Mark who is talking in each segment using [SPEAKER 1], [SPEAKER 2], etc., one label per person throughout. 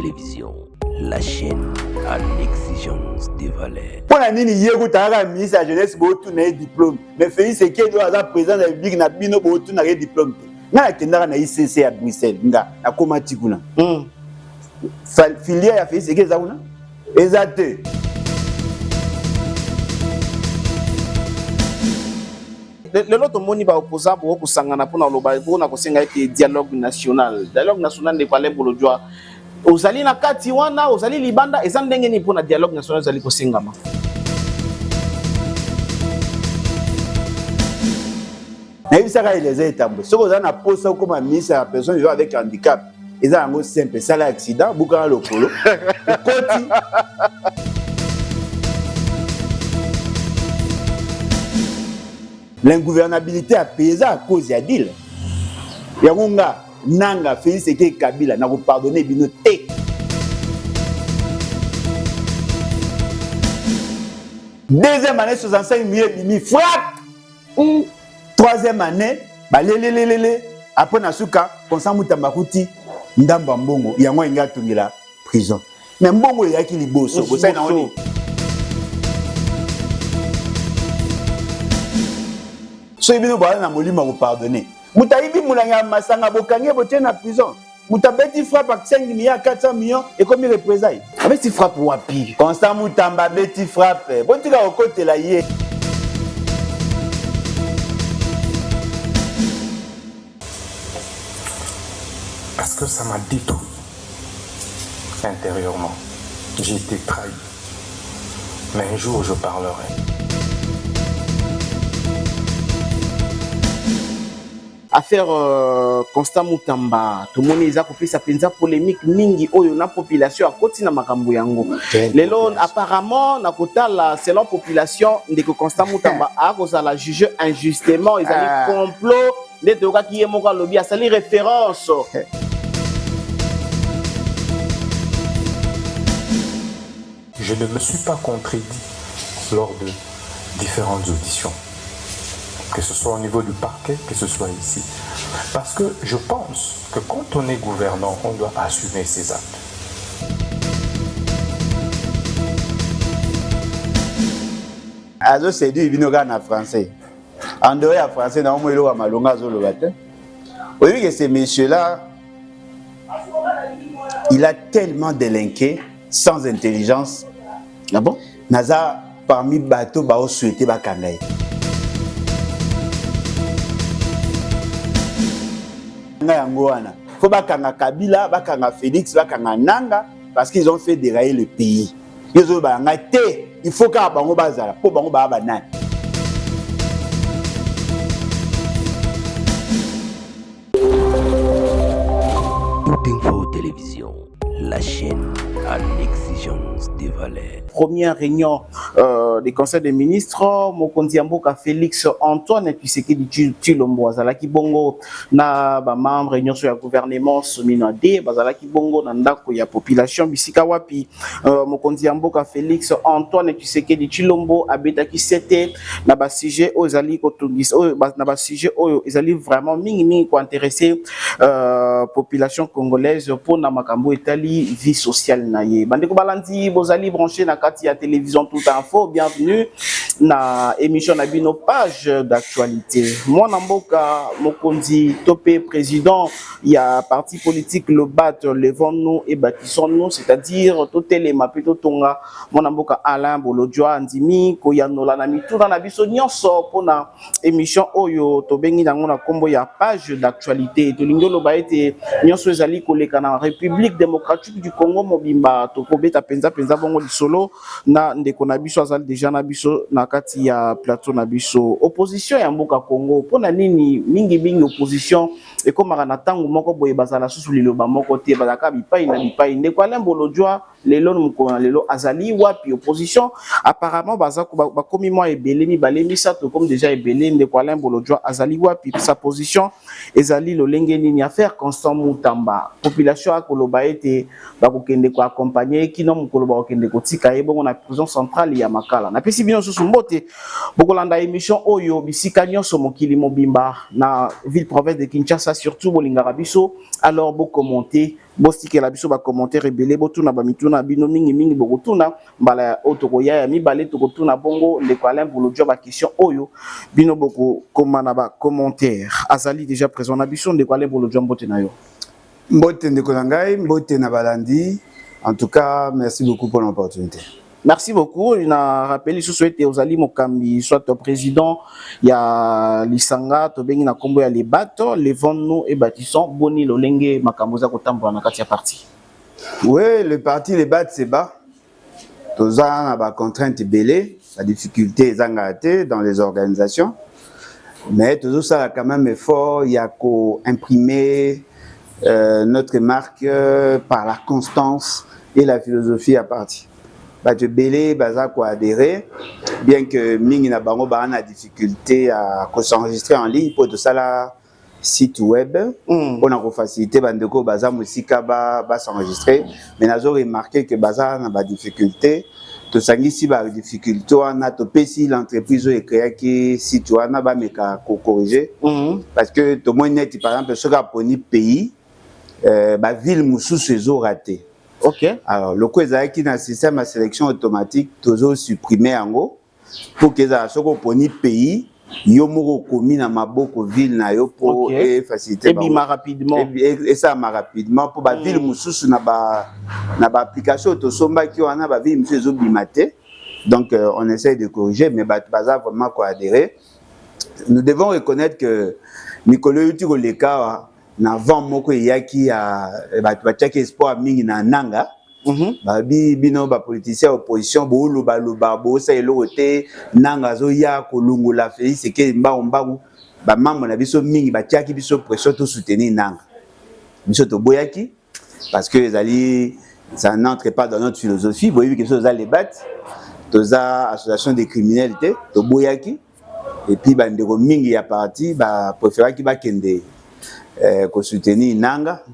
[SPEAKER 1] Télévision, la chaîne à l'exigence des valeurs.
[SPEAKER 2] Pour la nini yego tara ministre de la jeunesse botu na diplôme mais Félix Sekedi aza président de la République na bino botu na diplôme na kendaka na ICC à Bruxelles nga akoma tikuna filière ya Félix Sekedi zauna exact.
[SPEAKER 3] Le lot moni ba opposant pour kusangana pona loba pona kosenga ete dialogue national de parler pour le droit ozali na kati wana ozali libanda eza ndenge ni pona dialogue national ozali kosengama
[SPEAKER 2] na ibisaka les étapes soko za na posa comme ministre à personne vivant avec handicap eza ngo simple sala accident buka lokolo koti l'ingouvernabilité a pesé à cause ya deal yangonga nanga Félix Sekedi Kabila na ko pardonner bino te. Deuxième année 65 000 frappe. Troisième année balelelelele après nasuka konsa mutambakuti ndamba mbongo yango inga tungila prison mais mbongo yaki liboso ko sai na oni so ibino ba na molima ko pardonner mutaibi mulanga masanga bokange bote na prison mutabeti frappe à 5 millions 400 millions et comme représailles
[SPEAKER 3] avec si frappe wapi
[SPEAKER 2] constant mutamba beti frappe botika okote la ye.
[SPEAKER 4] Parce que ça m'a détruit intérieurement. J'ai été trahi. Mais un jour, je parlerai.
[SPEAKER 3] Affaire Constant Mutamba tout le monde eza kopesa penza polémique mingi oyo na population a koti na makambo yango lelo apparemment na kotala selon population ndeko Constant Mutamba a kozala jugé injustement ils allaient complot les deux gars qui est moko lobby a sali référence.
[SPEAKER 4] Je ne me suis pas contredit lors de différentes auditions, que ce soit au niveau du parquet, que ce soit ici. Parce que je pense que quand on est gouvernant, on doit assumer ses actes.
[SPEAKER 2] Azo c'est dit binoga na français. En dehors de français, na omo elo malonga zo lobate. Oui que ces messieurs là il a tellement délinqué sans intelligence. Ah bon? Naza parmi bateau ba souhaité ba kangai. Ngayangwana. Faut ba kanga Kabila, ba kanga Félix, ba kanga Nanga parce qu'ils ont fait dérailler le pays. Ils ont ba ngate, il faut ka bango bazala, po bango ba banane.
[SPEAKER 1] Info Télévision, la chaîne à l'exigence des valeurs.
[SPEAKER 3] Première réunion des conseils des ministres, Mokonzi Mboka Félix Antoine Tshisekedi Tshilombo azalaki bongo na ba membre réunion sur le gouvernement sominade bazalaki bongo na ndako ya population bisika wapi Mokonzi Mboka Félix Antoine Tshisekedi Tshilombo abetaki sete na ba sujet ozali kotungisa na ba sujet oyo ezali vraiment mingi ko intéresser population congolaise pour na makambo etali vie sociale na ye bandeko balandi bozali branché na kati ya télévision tout info bienvenue na émission na bino page d'actualité mwana mboka Mokonzi topé président ya parti politique le bat levons-nous et bâtissons-nous c'est-à-dire totele mapito tonga mwana mboka Alain Bolodjoa ndimi ko yanola na mituna na biso nyonso pona émission oyo tobengi nango na kombo ya page d'actualité tolingolo ba ete nyonso ezali koleka na République démocratique du Congo mobimba tokobeta penza bongo lisolo na ndeko na biso azali déjà na biso na kati ya plateau na biso opposition ya mboka Congo pona nini mingi opposition ekomaka na tango moko boye bazala susu liloba moko te bazaka bipai na bipai ndeko Alain Bolodjoa lelo mukona lelo azali wapi opposition apparemment baza ba komi moi ebele mi balemi sato comme déjà ebele ndeko Alain Bolojwa azali wapi sa position ezali lolenge nini affaire Constant Mutamba population akoloba ete bakokende ko accompagner kino mukolo bakokende kotika ye bongo na prison centrale ya Makala na pesi bino susu mbote bokolanda émission oyo bisika nyonso mokili mobimba na ville province de Kinshasa surtout bolingaka biso alors bo commenter bostike la biso ba commentaire ebele botuna ba mituna bino mingi bokotuna mbala otoko ya mibale tokotuna bongo ndeko Alain Bolojwa ba question oyo bino boko komana ba commentaire azali déjà présent na biso ndeko Alain Bolojwa mbote na yo
[SPEAKER 2] mbote ndeko na ngai mbote na balandi en tout cas merci beaucoup pour l'opportunité.
[SPEAKER 3] Merci beaucoup. Na rappelé sous souhaité aux Ali Mokambi soit au président il y a Lisanga to bengi na kombo ya les bateaux les nous et bâtissons boni lolenge makamboza kotambo na kati ya parti.
[SPEAKER 2] Oui, le parti les battes c'est bas. Toza na ba contrainte belé, la difficulté zangate dans les organisations. Mais toujours ça a quand même effort, il y a qu'à imprimer notre marque par la constance et la philosophie à partir. Bah, belé baza ko adhérer bien que mingi na bango ba na difficulté à s'enregistrer en ligne pour tout ça la site web on a facilité bandeko baza musika ba s'enregistrer mais nazo remarqué que baza na ba difficulté to sangisi ba difficulté on a to pesi l'entreprise e créé qui site wana ba meka ko corriger parce que to mo net par exemple ce ka poni pays ba ville mususu ezo raté.
[SPEAKER 3] Ok.
[SPEAKER 2] Alors, le coup qui dans le système de sélection automatique, toujours supprimé en gros, pour que ça soit poni pays, yomo commis dans ma boko ville na yo pour faciliter.
[SPEAKER 3] Et bima rapidement.
[SPEAKER 2] Et ça ma rapidement pour ba ville mususu na ba application autosomba qui on a ba ville mususu bimate. Donc on essaie de corriger, mais baza vraiment quoi adhérer. Nous devons reconnaître que Nicolas Utiro Leka na vent moko yaki a bataki espoir mingi na nanga ba bino ba politicien opposition bo loba bo sa elote nanga zo ya kolungola Félix Tshisekedi mbangu ba mambo na biso mingi batiaki biso pression to soutenir nanga biso to boyaki parce que ça n'entre pas dans notre philosophie vous voyez que ça les battre toza association des criminels to boyaki et puis ba ndeko mingi ya parti ba préférer ki ba kende ko soutenir nanga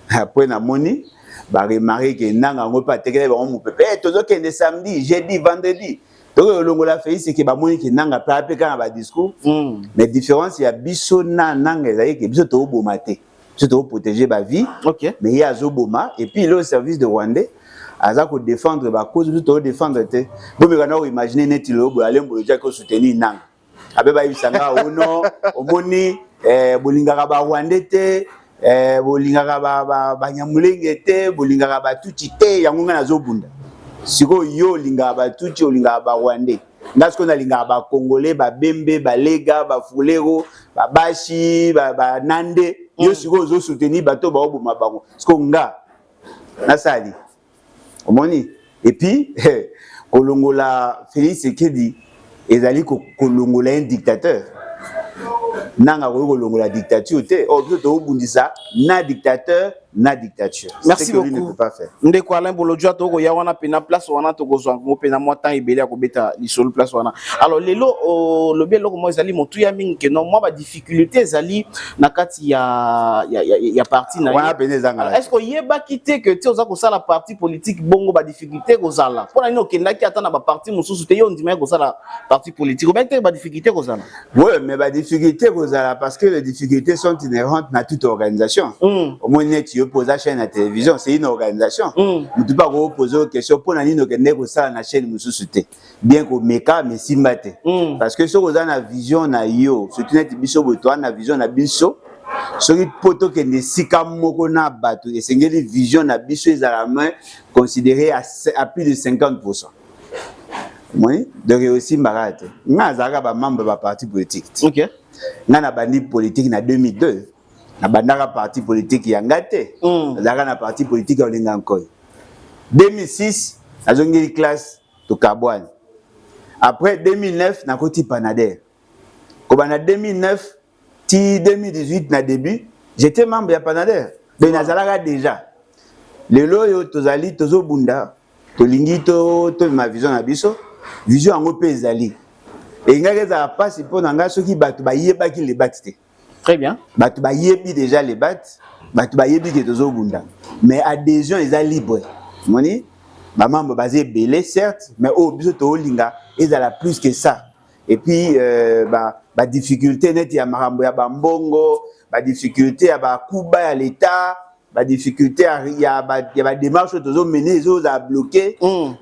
[SPEAKER 2] après na moni ba remarquer que nanga ngo pas tekele ba mo pepe tozo kende samedi jeudi vendredi to longola Félix c'est que ba moni que nanga pa apeka na ba discours mais différence il y a biso na nanga ezali que biso to bomate biso to protéger ba vie mais il y a zoboma et puis le service de Rwandais aza ko défendre ba cause biso to défendre te bo me kana imaginer neti lobo Alain Bolojwa ko soutenir nanga abe ba bisanga ono omoni bolingaka ba Rwandais te bolingaka ba Nyamulenge te bolingaka ba tuti te yango nga nazobunda siko yo lingaka ba tuti olingaka ba Rwandais ndasko na lingaka ba Congolais ba Bembe ba Lega ba Fulero ba Bashi ba Nande yo siko zo soutenir bato ba oboma bango siko nga nasali omoni et puis kolongola Félix Tshisekedi ezali kolongola un dictateur nanga kolongola dictature te to bundisa na dictateur na dictature.
[SPEAKER 3] Merci beaucoup.
[SPEAKER 2] Ne peut pas faire.
[SPEAKER 3] Ndeko Alain Bolojwa toko ya wana pena place wana toko zwango pena mwata ibele akobeta lisolo place wana. Alors lelo le belo ko ezali motu ya mingi ke non moi ba difficulté ezali na kati ya parti na
[SPEAKER 2] wana pena zanga.
[SPEAKER 3] Est-ce que yeba kité que tu oza ko sala parti politique bongo ba difficulté ko zala. Pona ino kendaki ata na ba parti mususu te yo ndima ko sala parti politique. Ba te ba difficulté ko zala.
[SPEAKER 2] Oui, mais ba difficulté ko zala parce que les difficultés sont inhérentes à toute organisation. Au moins tu poses la chaîne à télévision, c'est une organisation. Vous ne pouvez pas poser une question pour nous que ça na chaîne mususu bien que meka mais si mate. Parce que ce que vous avez la vision na yo, surtout net biso boto na vision na biso. Ce qui poto que ne sika moko na bato et c'est une vision na biso ezala main considérée à plus de 50%. Oui, de réussir marate. Nga zaka ba membre ba parti politique.
[SPEAKER 3] OK.
[SPEAKER 2] Nga na bandi politique na 2002. Na bandaka parti politique yangate. Zaka na parti politique olinga nkoy. 2006, azongeli classe to Kabwan. Après 2009, na koti Panader. Kobana 2009 ti 2018 na début, j'étais membre ya Panader. Ben nazalaka déjà. Le loyo tozali tozobunda tolingi to ma vision na biso vision yango pe ezali et ngaka za passe pour nanga soki bato ba yebaki les battes.
[SPEAKER 3] Très bien.
[SPEAKER 2] Bato ba yebi déjà les battes, bato ba yebi ke tozo bunda. Mais adhésion est libre. Moni ba membre basé belé certes, mais au biso to linga ezala plus que ça. Et puis ba difficulté net ya marambo ya bambongo, ba difficulté ya ba kuba ya l'état, ba difficulté ya ba démarche tozo mener zo za bloquer.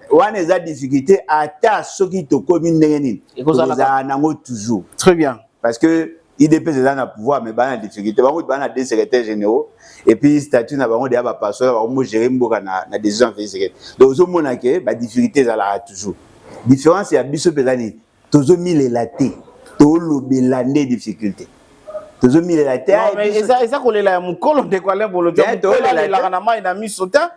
[SPEAKER 2] Wana eza difficulté ata soki to komi ndenge nini. Eza nango toujours.
[SPEAKER 3] Très bien.
[SPEAKER 2] Parce que IDP c'est dans le pouvoir mais ba na difficulté. Ba na deux secrétaires généraux et puis statut na bango de ba passer ba mo gérer mboka na décision fait. Donc zo mona ke ba difficulté za la toujours. Différence ya biso pesani tozo mi les laté. To lobelane difficulté. Tozo mi les laté.
[SPEAKER 3] Non mais eza kolela ya mukolo de kwa le bolo. To lela na mai na misota.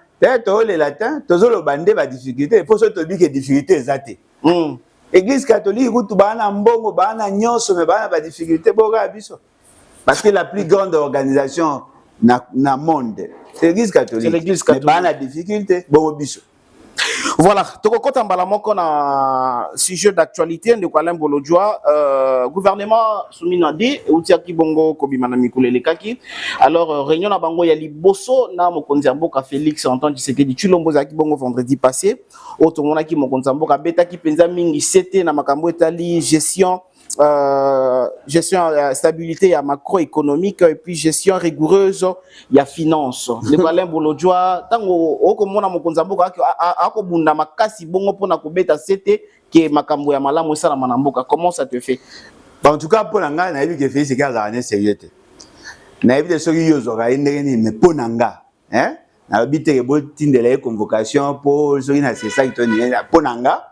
[SPEAKER 2] To le latin, tozo lo bande ba difficulté. Faut se to bi que difficulté ezate. Église catholique kutu bana mbongo bana nyonso mais bana ba difficulté boka biso. Parce que la plus grande organisation na monde, c'est l'église catholique.
[SPEAKER 3] C'est l'église catholique.
[SPEAKER 2] Mais bana difficulté boka biso.
[SPEAKER 3] Voilà, tokokota mbala moko na sujet d'actualité de Alain Bolodjoa, gouvernement Souminadi utiaki bongo kobima na mikulele kaki. Alors réunion na bango ya liboso na mokonzi mboka Félix Antoine Tshisekedi Tshilombo zaki bongo vendredi passé. Auto monaki mokonzi mboka betaki penza mingi c'était na makambo etali gestion stabilité ya macroéconomique et puis gestion rigoureuse ya finance. Le Alain Bolodjoa tango okomona mokonzi mboka akobunda makasi bongo pona kobeta sete ke makambo ya malamu sala manamboka. Comment ça te fait?
[SPEAKER 2] En tout cas pour nga na yebi ke Félix ka za ne sérieux te. Na yebi de soki yozo ga ndenge ni mais pour nga hein na bité ke bo tindela convocation pour soki na c'est ça qui toni pour nga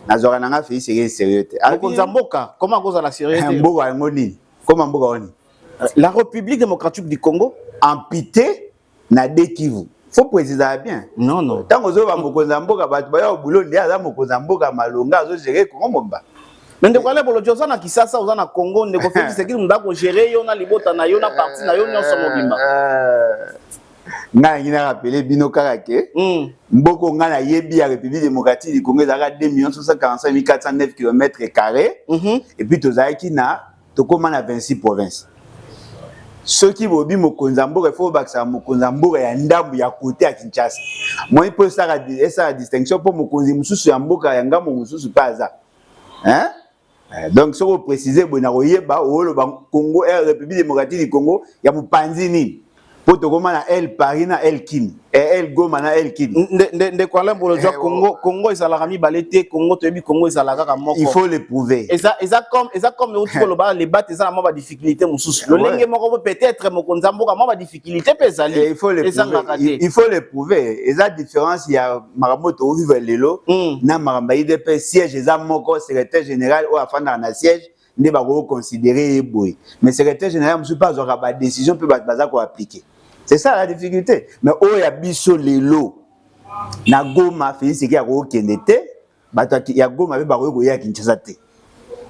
[SPEAKER 2] na zora nga Félix est sérieux te.
[SPEAKER 3] Mokonzi mboka comment cause la sérieux?
[SPEAKER 2] Mboka ngoni comment mboka oni?
[SPEAKER 3] La République démocratique du Congo
[SPEAKER 2] ampité na Kivu. Faut préciser bien.
[SPEAKER 3] Non non.
[SPEAKER 2] Tant que zo ba mokonzi mboka bato ba yo bulo ndi aza mokonzi mboka malonga zo gérer Congo momba.
[SPEAKER 3] Mais ndeko ale Bolodjoa za na Kisasa uza na Congo ndeko Félix Tshisekedi ndako gérer yo na libota na yo na parti na yo nyonso mobimba.
[SPEAKER 2] Nga ngina rappeler bino kaka ke mboko nga na yebi ya République démocratique du Congo ezaka 2 409 km². Et puis tozaki na tokoma na 26 provinces. Ceux qui bobi mokonzi mboka faut bakisa mokonzi mboka ya ndambu ya côté ya Kinshasa. Moi pour ça la distinction pour mokonzi mususu ya mboka ya ngambo mususu paza. Hein? Donc ce que préciser bona oyeba olo ba Congo République démocratique du Congo ya mupanzi nini. Pour te comment El Paris na El Kin et El Goma na El Kin.
[SPEAKER 3] De quoi Alain Bolodjoa Congo ezalaka mi balete Congo toyebi Congo ezalaka ka moko.
[SPEAKER 2] Il faut le prouver.
[SPEAKER 3] Et ça comme les battes ezala ma difficulté mususu. Le lenge moko peut-être mokonzi mboka ma difficulté pesali.
[SPEAKER 2] Il faut le prouver. Il faut le prouver. Et la différence il y a Maramoto vivre lelo na Maramba IDP siège eza moko secrétaire général ou afanda na siège ne ba ko considérer boy. Mais secrétaire général monsieur pas aura ba décision peut baza ko appliquer. C'est ça la difficulté. Mais oh ya biso lelo na Goma Félix qui a ko kenete bataki ya Goma ba ko ya Kinshasa te.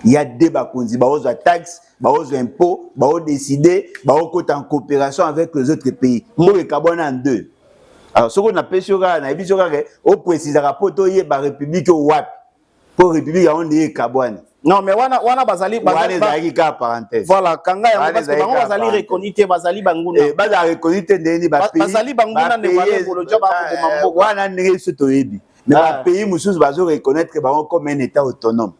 [SPEAKER 2] Il y a des bakonzi ba ozo taxe, ba ozo impôt, ba o décider, ba o en coopération avec les autres pays. Mo le carbone en deux. Alors ce qu'on appelle sur na biso ka o préciser rapport to ye ba république o wap. Pour république on dit carbone.
[SPEAKER 3] Non mais wana bazali
[SPEAKER 2] ka parenthèse.
[SPEAKER 3] Voilà kanga ya parce que bango bazali reconnaître bazali banguna.
[SPEAKER 2] Baza reconnaître ndeni ba pays. Bazali
[SPEAKER 3] banguna ne wale Bolodjoa ba ko mambo.
[SPEAKER 2] Wana ndenge soto yebi. Mais ba pays mususu bazo reconnaître bango comme un état autonome.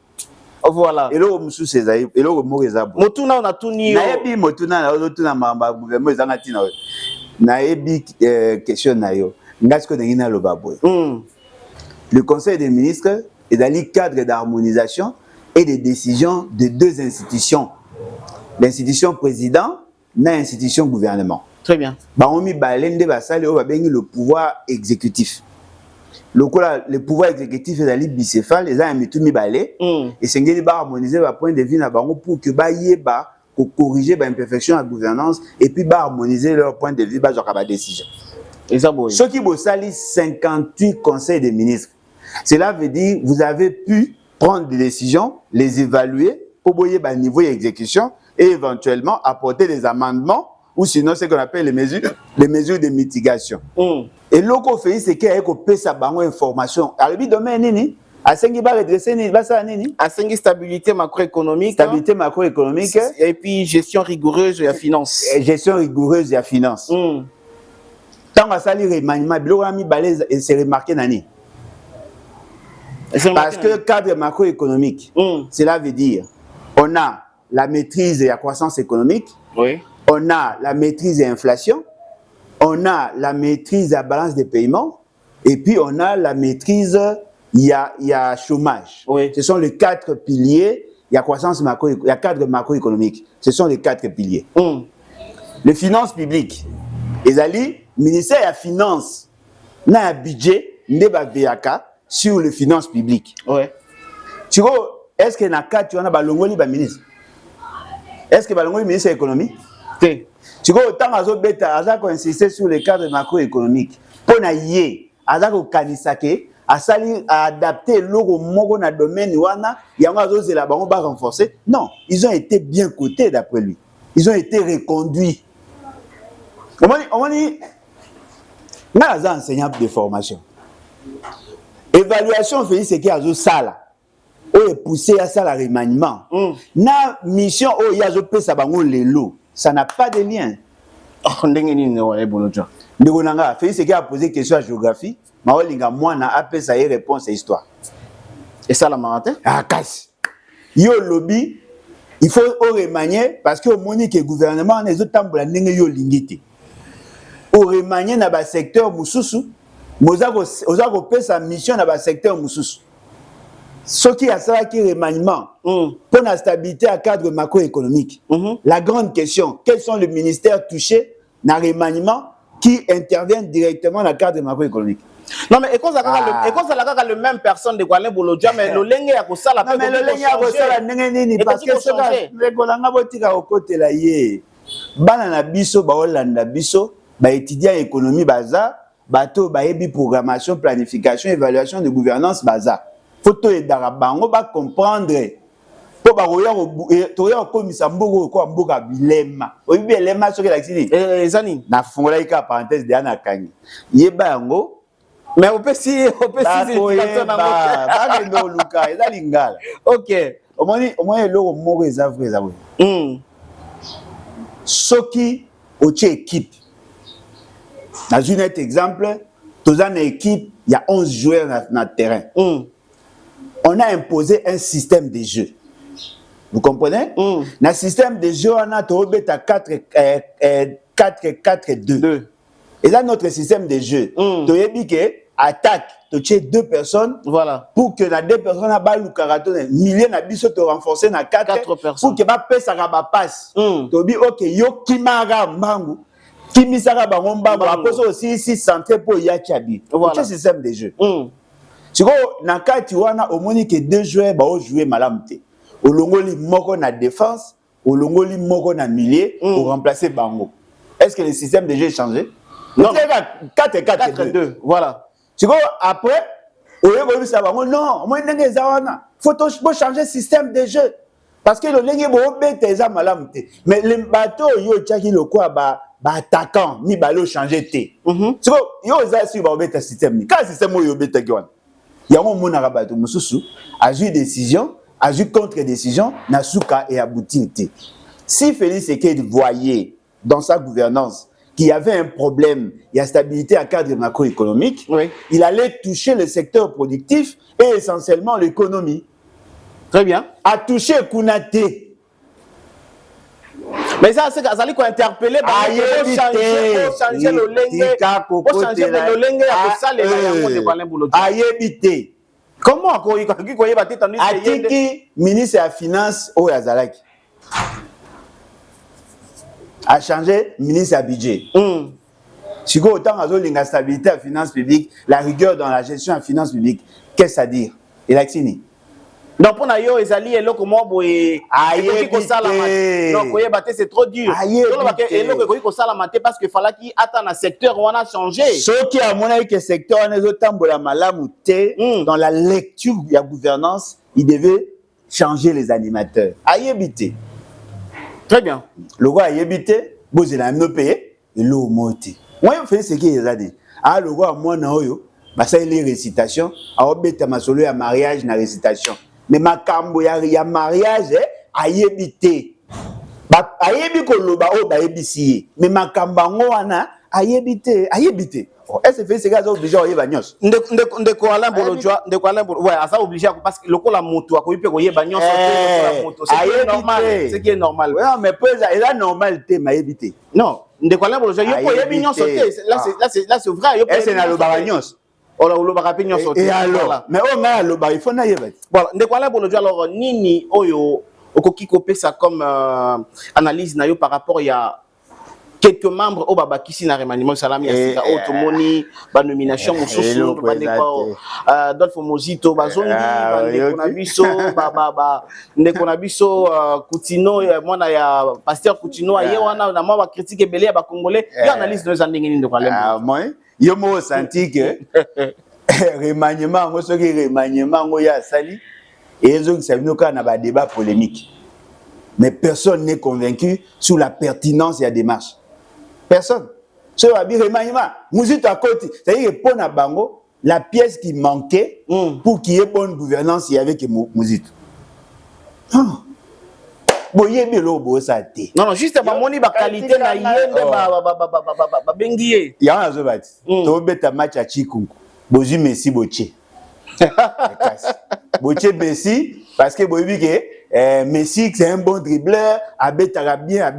[SPEAKER 3] Voilà.
[SPEAKER 2] Et là mususu ezali et là mo ezabo.
[SPEAKER 3] Motuna on a tout ni.
[SPEAKER 2] Na yebi motuna na otuna mamba gouvernement ezanga tina. Na yebi question na yo. Ngasko ndenge na loba boy. Le conseil des ministres est dans le cadre d'harmonisation et de décisions de deux institutions. L'institution président et l'institution gouvernement.
[SPEAKER 3] Très bien.
[SPEAKER 2] Le pouvoir exécutif. Le pouvoir exécutif est dans le bicéphale, et c'est un harmoniser le point de vue pour que corriger l'imperfection de la gouvernance et puis harmoniser leur point de vue sur la décision. Ceux qui ont 58 conseils des ministres, cela veut dire que vous avez pu prendre des décisions, les évaluer pour voir le niveau d'exécution et éventuellement apporter des amendements ou sinon ce qu'on appelle les mesures de mitigation. Et l'autre fait c'est qu'il y a sa banque information. Alors le domaine nini asengi ba redresser nini ba ça nini
[SPEAKER 3] asengi stabilité macroéconomique.
[SPEAKER 2] Stabilité macroéconomique
[SPEAKER 3] et puis gestion rigoureuse de la finance.
[SPEAKER 2] Gestion rigoureuse de la finance. Tant à salir remaniement bilo ami balèze et c'est remarqué nani. Parce que cadre macroéconomique, cela veut dire on a la maîtrise de la croissance économique, on a la maîtrise de l'inflation, on a la maîtrise de la balance des paiements, et puis on a la maîtrise, il y a chômage. Ce sont les 4 piliers, il y a croissance il y a cadre macroéconomique. Ce sont les 4 piliers. Les finances publiques, les alliés, ministère de la finance, n'a un budget, sur les finances publiques. Tu vois, est-ce que dans le cas tu as balongoli ba ministre? Est-ce que balongoli ministre de l'économie? Tu vois, autant à insister sur les cadres macroéconomiques. Pour naïe, à kanisake, à adapter l'euro mogo na domaine wana, y a la baron ba renforcer. Non, ils ont été bien cotés d'après lui. Ils ont été reconduits. On dit, n'a enseignant de formation. Évaluation fait ce qu'il y a au sala. On est poussé à ça la remaniement. Na mission au yazope sabango lelo, ça n'a pas de lien. Ndegonanga fait ce qu'il a posé question à géographie, maolinga mwana appelle ça y réponse à histoire.
[SPEAKER 3] Et ça la marathon?
[SPEAKER 2] Ah casse. Yo lobby, il faut au remanier parce que au moni que gouvernement les autres tambola ndenge yo lingité. Au remanier na ba secteur mususu. Ozako pesa mission dans le secteur mususu. Ce qui a ça qui remaniement pour la stabilité à cadre macroéconomique. La grande question, quels sont les ministères touchés dans le remaniement qui interviennent directement dans le cadre macroéconomique?
[SPEAKER 3] Non mais et quand ça le même personne de Gualin Bolodja mais le lenge ya kosala
[SPEAKER 2] pe mais le lenge ya kosala ndenge nini parce que ça le kolanga botika okote la ye. Bana na biso ba Hollande biso ba étudiant économie baza bateau baebi programmation, planification, évaluation de gouvernance baza. Photo et darabango ba comprendre. Po ba roya komisa mbogo ko mboga bilema. Oyibi elema soki la kini.
[SPEAKER 3] Zani
[SPEAKER 2] na fongola ika parenthèse de ana kangi. Yeba yango
[SPEAKER 3] mais on peut si ba
[SPEAKER 2] ndo luka eza lingala.
[SPEAKER 3] OK.
[SPEAKER 2] Au moins lo moko eza vrai eza vrai. Soki oche équipe. Dans un autre exemple, dans une équipe, il y a 11 joueurs dans le terrain. On a imposé un système de jeu. Vous comprenez? Dans le système de jeu, on a 4-4-2. Et là, notre système de jeu, tu as dit que attaque, tu as 2 personnes.
[SPEAKER 3] Voilà.
[SPEAKER 2] Pour que les 2 personnes aient le caractère, milliers de personnes te renforcer dans 4
[SPEAKER 3] personnes.
[SPEAKER 2] Pour que les passe. Tu as dit, ok, yo kimara mangu. Kimisara bangomba après aussi ici centré pour yachabi. Voilà. C'est système de jeu. Tu vois na kati wana omoni que 2 joueurs ba jouer malamte. Olongoli moko na défense, olongoli moko na milieu pour remplacer bango. Est-ce que le système de jeu a changé? Non. 4-4-2.
[SPEAKER 3] Voilà.
[SPEAKER 2] Tu vois après oyebi ça bango non, moi ndenge za wana. Faut changer le système de jeu parce que le lenge bo bete za malamte. Mais les bateaux yo tchaki le quoi ba attaquant ni balo changer té. Tu vois, yo za si ba obeta système ni. Quand système yo obeta gwan. Ya mo mona rabato mususu a joué décision, a joué contre-décision na suka et abouti té. Si Félix Tshisekedi voyait dans sa gouvernance qu'il y avait un problème, il y a stabilité à cadre macroéconomique, il allait toucher le secteur productif et essentiellement l'économie.
[SPEAKER 3] Très bien.
[SPEAKER 2] A touché Kounaté.
[SPEAKER 3] Mais ça, c'est ça qu'on interpellé pour changer le lenge à ça les
[SPEAKER 2] ayebité.
[SPEAKER 3] Comment
[SPEAKER 2] Atiki ministre de la finance au Yazalaki a changé ministre du budget. Si vous autant la stabilité à la finance publique, la rigueur dans la gestion de la finance publique, qu'est-ce que ça dit? Et là,
[SPEAKER 3] donc pour nayo ezali eloko mo boye ayeki kosala mate donc oyeba te c'est trop dur donc eloko ekoki kosala mate parce que falaki ata na secteur on a changé
[SPEAKER 2] ce qui a montré que secteur on est tambola malamu te dans la lecture de la gouvernance il devait changer les animateurs ayebité
[SPEAKER 3] très bien
[SPEAKER 2] le roi ayebité bozela no paye elo moti moi fait ce qui est dit a le roi moi na oyo basa les récitation a obeta masolo ya mariage na récitation mais makambo ya mariage ayebite ba ayebi ko loba o ba yebisi mais makambo ngo wana ayebite est-ce fait ce gars obligé oyeba nyos
[SPEAKER 3] ndeko Alain Bolojwa ouais asa obligé parce que lokola moto akoyipe koyeba nyos lokola moto c'est normal c'est qui est normal
[SPEAKER 2] ouais mais peu ça normal te mayebite
[SPEAKER 3] non ndeko Alain Bolojwa yo koyebi nyos là c'est vrai yo
[SPEAKER 2] est-ce na loba nyos
[SPEAKER 3] ola loba kapi nyos
[SPEAKER 2] et alors mais on a loba il faut na yeba
[SPEAKER 3] voilà ndeko Alain Bolojwa alors nini oyo okoki kopesa comme analyse na yo par rapport ya quelques membres au babakisi na remaniement salami ya automoni ba nomination mususu ba ndeko Adolphe Mozito bazongi ba ndeko na biso ba ndeko na biso Coutinho mwana ya pasteur Coutinho aye wana na mwa ba critique ebele ba congolais yo analyse no za ndenge nini ndeko Alain
[SPEAKER 2] moi yo mo senti que remaniement ngo soki remaniement ngo ya sali et ils ont savinoka na ba débat polémique mais personne n'est convaincu sur la pertinence de la démarche. Personne. Ce va dire remaniement. Mouzito à côté. C'est-à-dire que pour Nabango, la pièce qui manquait pour qu'il y ait bonne gouvernance, il y avait que Mouzito. Non.
[SPEAKER 3] Non, juste ma moni ba qualité na yende ba bengiye.
[SPEAKER 2] Il y a un azobati. To beta match à Chikungu. Bozu Messi Boche. Boche Messi parce que boyebi que Messi c'est un bon dribbleur, abetara bien.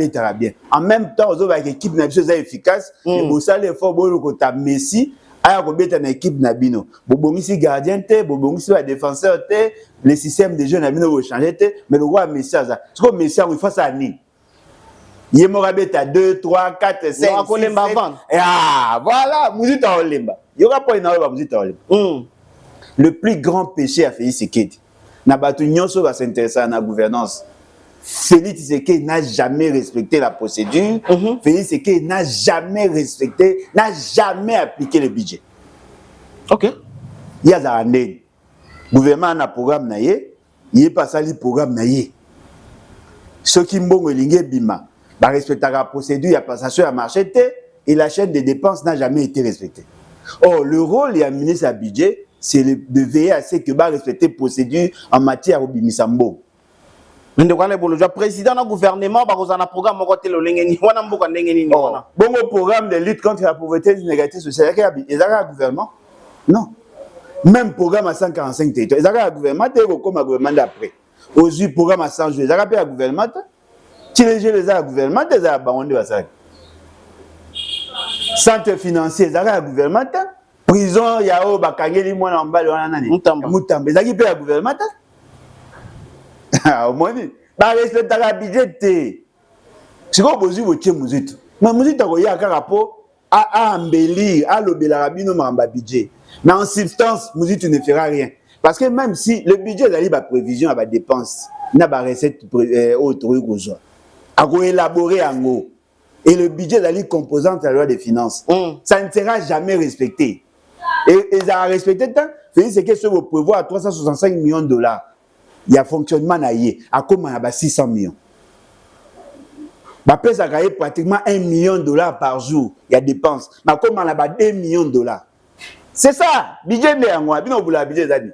[SPEAKER 2] En même temps, aux autres équipe na biso efficace, et bossa l'effort bolo kota Messi aya ko beta na équipe na bino. Bobongisi gardien te, bobongisi ba défenseur te, le système de jeu na bino va changer te, mais le roi Messi ça. C'est comme Messi il faut ça ni. Yemora beta 2 3 4 5 ah voilà, Mouzito Olemba. Yoka po ina ba Mouzito Olemba. Le plus grand péché a fait Tshisekedi. Nabatu nyonso va s'intéresser à la gouvernance. Félix Tshisekedi n'a jamais respecté la procédure. Félix Tshisekedi n'a jamais respecté, n'a jamais appliqué le budget.
[SPEAKER 3] OK.
[SPEAKER 2] Il y a un gouvernement na programme na ye, il pas ça le programme na ye. Ce qui mbongo lingue bima, ba respecter la procédure, il y a passation à marché et la chaîne de dépenses n'a jamais été respectée. Or le rôle du ministre à budget c'est de veiller à ce que va respecter procédure en matière de Bimisambo.
[SPEAKER 3] Le président du gouvernement va un programme
[SPEAKER 2] bon programme de lutte contre la pauvreté et l'inégalité sociale. Est-ce un gouvernement? Non. Même programme à 145 territoires. Est-ce un gouvernement? Comme un gouvernement d'après. Aujourd'hui, programme à 100 jours. Est-ce un gouvernement? Tu les gouvernement, tu les abandonné. Centre financier, est-ce un gouvernement? Prison yao bakangeli mwana mbali wana nani mutambe zaki pe ya gouvernement ah omoni ba respecte la budget te siko bozi botie Mouzito mais Mouzito ko ya kaka po a embellir a lobela rabino mamba budget mais en substance Mouzito ne fera rien parce que même si le budget dali ba prévision ba dépenses na ba recette autori kozwa a ko élaborer ango et le budget dali composante de la loi des finances ça ne sera jamais respecté. Et ça a respecté tant, c'est que ce que vous prévoit à 365 millions de dollars. Il y a fonctionnement naïe, à comment il y a 600 millions. Bah, ça a pratiquement 1 million de dollars par jour, il y a dépenses. Mais comment il y a 2 millions de dollars. C'est ça, budget de l'angoisse, bien vous l'avez budget d'année.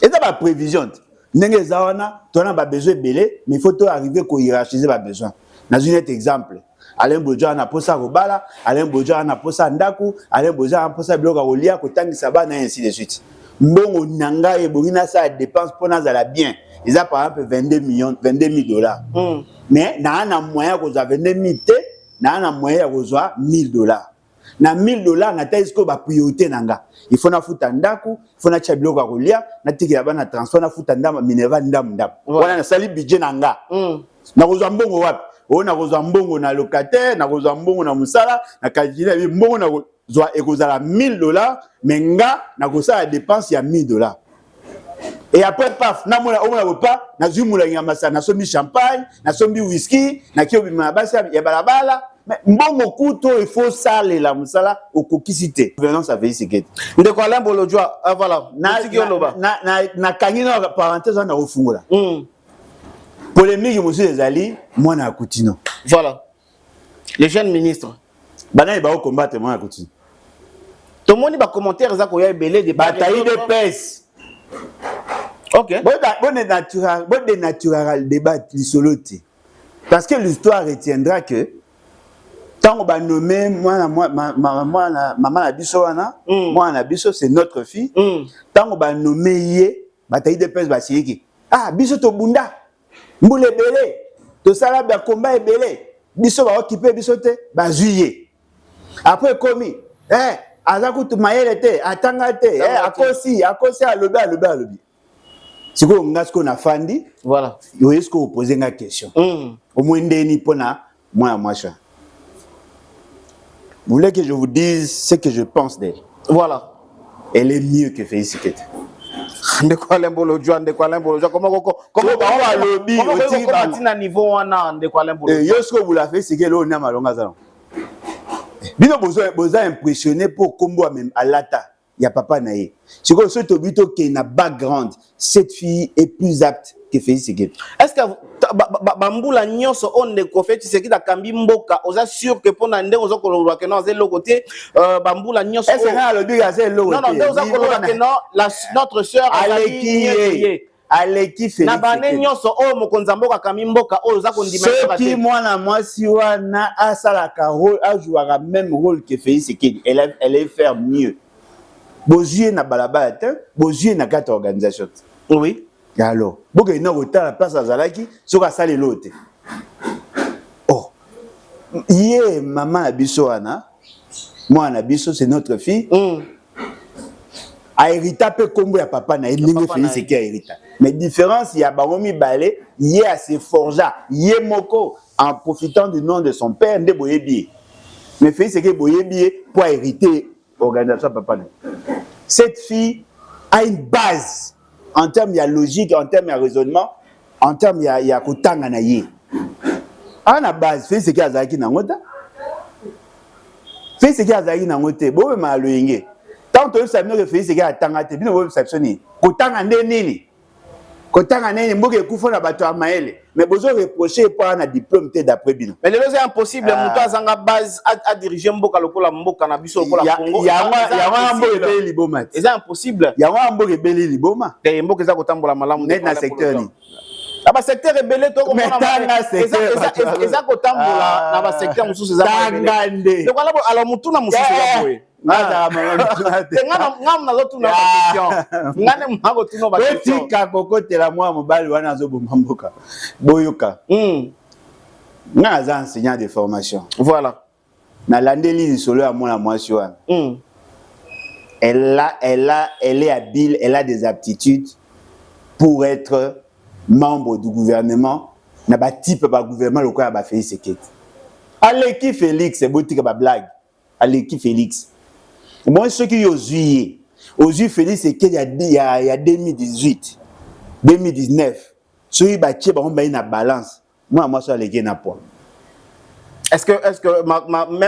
[SPEAKER 2] Et ça va prévision. N'engagez pas, tu as besoin de belé, mais il faut arriver à hiérarchiser les besoins. Dans un autre exemple. Alain Bodja na posa robala, Alain Bodja na posa ndaku, Alain Bodja na posa bloka olia ko tangisa bana ainsi de suite. Mbongo nanga e bongina sa dépense pour na za bien. Ils a par exemple 22 000 dollars. Mais na moyen ko za 22 000 te, na moyen ko za 1000 dollars. Na 1000 dollars na taisiko ba priorité nanga. Il faut na futa ndaku, il faut na cha bloka olia, na tiki ya bana transport na futa ndama minerva ndam. Wana na sali budget nanga. Na ko za mbongo wapi? On a besoin mbongo na locataire, na besoin mbongo na musala, na calculer mbongo na besoin ekozala 1000 dollars, mais nga na kosa la dépense ya 1000 dollars. Et après paf, na mona on pas, na zumula ngama na sombi champagne, na sombi whisky, na kio bima basi ya balabala, mais mbongo kuto il faut saler la musala okokisité. Gouvernance a veillé sécurité.
[SPEAKER 3] Ndeko Alain Bolojwa, voilà,
[SPEAKER 2] na kangina parenthèse na ofungola. Polémique monsieur Ezali, moi na Coutinho.
[SPEAKER 3] Voilà. Les jeunes ministres.
[SPEAKER 2] Bana ba combattre moi continue.
[SPEAKER 3] Tout le monde va commenter ça qu'on y a belé des
[SPEAKER 2] bataille de pèse.
[SPEAKER 3] OK.
[SPEAKER 2] Bon natural débat l'isoloté. Parce que l'histoire retiendra que tant on va nommer maman na biso wana, moi na biso c'est notre fille. Tant on va nommer yé bataille de pèse ba sieki. Ah biso to bunda. Mbule belé. To sala ba combat belé. Biso va occuper biso te ba juillet. Après commis azaku tu mayele te atanga te akosi alobi. Si vous avez fandi,
[SPEAKER 3] voilà.
[SPEAKER 2] Vous est-ce que vous posez une question? Au moins, moi. Vous voulez que je vous dise ce que je pense d'elle?
[SPEAKER 3] Voilà.
[SPEAKER 2] Elle est mieux que Félicité.
[SPEAKER 3] De quoi l'embolo comment va lobby au na niveau wana de quoi l'embolo
[SPEAKER 2] yosko vous la fait c'est que l'on a malonga ça. Bino besoin impressionné pour combo même à lata. Il y a papa naïe. C'est comme ce tobito qui est na background. Cette fille est plus apte que Félicité.
[SPEAKER 3] Est-ce que bambula nyonso on ne kofé tu sais qui da kambi mboka oza sûr que pour na ndenge ozo kolwa que non c'est le côté bambula nyonso
[SPEAKER 2] est-ce que le biga c'est l'autre
[SPEAKER 3] non ozo kolwa que non notre sœur
[SPEAKER 2] Aleki Félicité
[SPEAKER 3] na bané nyonso o mokonza mboka kambi mboka oza kondima
[SPEAKER 2] ce qui mwana mwasi wana asala ka rôle a jouer même rôle que Félicité elle est faire mieux. Bozier na balabala te, bozier na carte organisation.
[SPEAKER 3] Oui.
[SPEAKER 2] Alors, boke na rota la place azalaki, soka sale lote. Oh. Yé maman na biso ana, moi na biso c'est notre fille. A hérita pe kombo ya papa na elinge Félix qui a hérita. Mais différence il y a baromi balé, yé a se forja, yé moko en profitant du nom de son père nde boyebi. Mais Félix qui boyebi pour hériter organisation papa. Cette fille a une base en termes de logique, en termes de raisonnement, en termes de kotanga na ye. A na base, fait ce qui a zaki na ngota. Fait ce qui a zaki na ngote, bo me ma loyenge. Tant que ça me fait ce qui a tanga te, bino bo perceptionner. Kotanga nini? Kotanga nini mboke kufa na bato amaele. Mais bozo reprocher pas na diplôme te d'après bino.
[SPEAKER 3] Mais c'est impossible muto azanga base à diriger mboka lokola mboka na biso lokola Congo.
[SPEAKER 2] Ya wa mboke be liboma.
[SPEAKER 3] C'est impossible.
[SPEAKER 2] Ya wa mboke be liboma.
[SPEAKER 3] Te mboka za kotambola malamu
[SPEAKER 2] na secteur ni.
[SPEAKER 3] Aba secteur rebelle to ko
[SPEAKER 2] mona
[SPEAKER 3] eza kotambola na ba secteur mususu za
[SPEAKER 2] tangande.
[SPEAKER 3] Donc alors mutu na mususu za boye. Ngam na zotu na question. Ngane mhago tuno ba question.
[SPEAKER 2] Tika kokotela mwa mobali wana zo bomamboka. Boyoka. Nga za enseignant de formation.
[SPEAKER 3] Voilà.
[SPEAKER 2] Na landeli solo ya mwana mwasi wana. Elle est habile, elle a des aptitudes pour être membre du gouvernement. Na ba type ba gouvernement lokola ba Félix Sekete. Aleki Félix c'est botika ba blague. Aleki Félix. Moi ceux qui aux yeux Félix Sekete il y a 2018, 2019. Ceux qui ba tie ba on ba na balance. Moi ça aleki na poids.
[SPEAKER 3] Est-ce que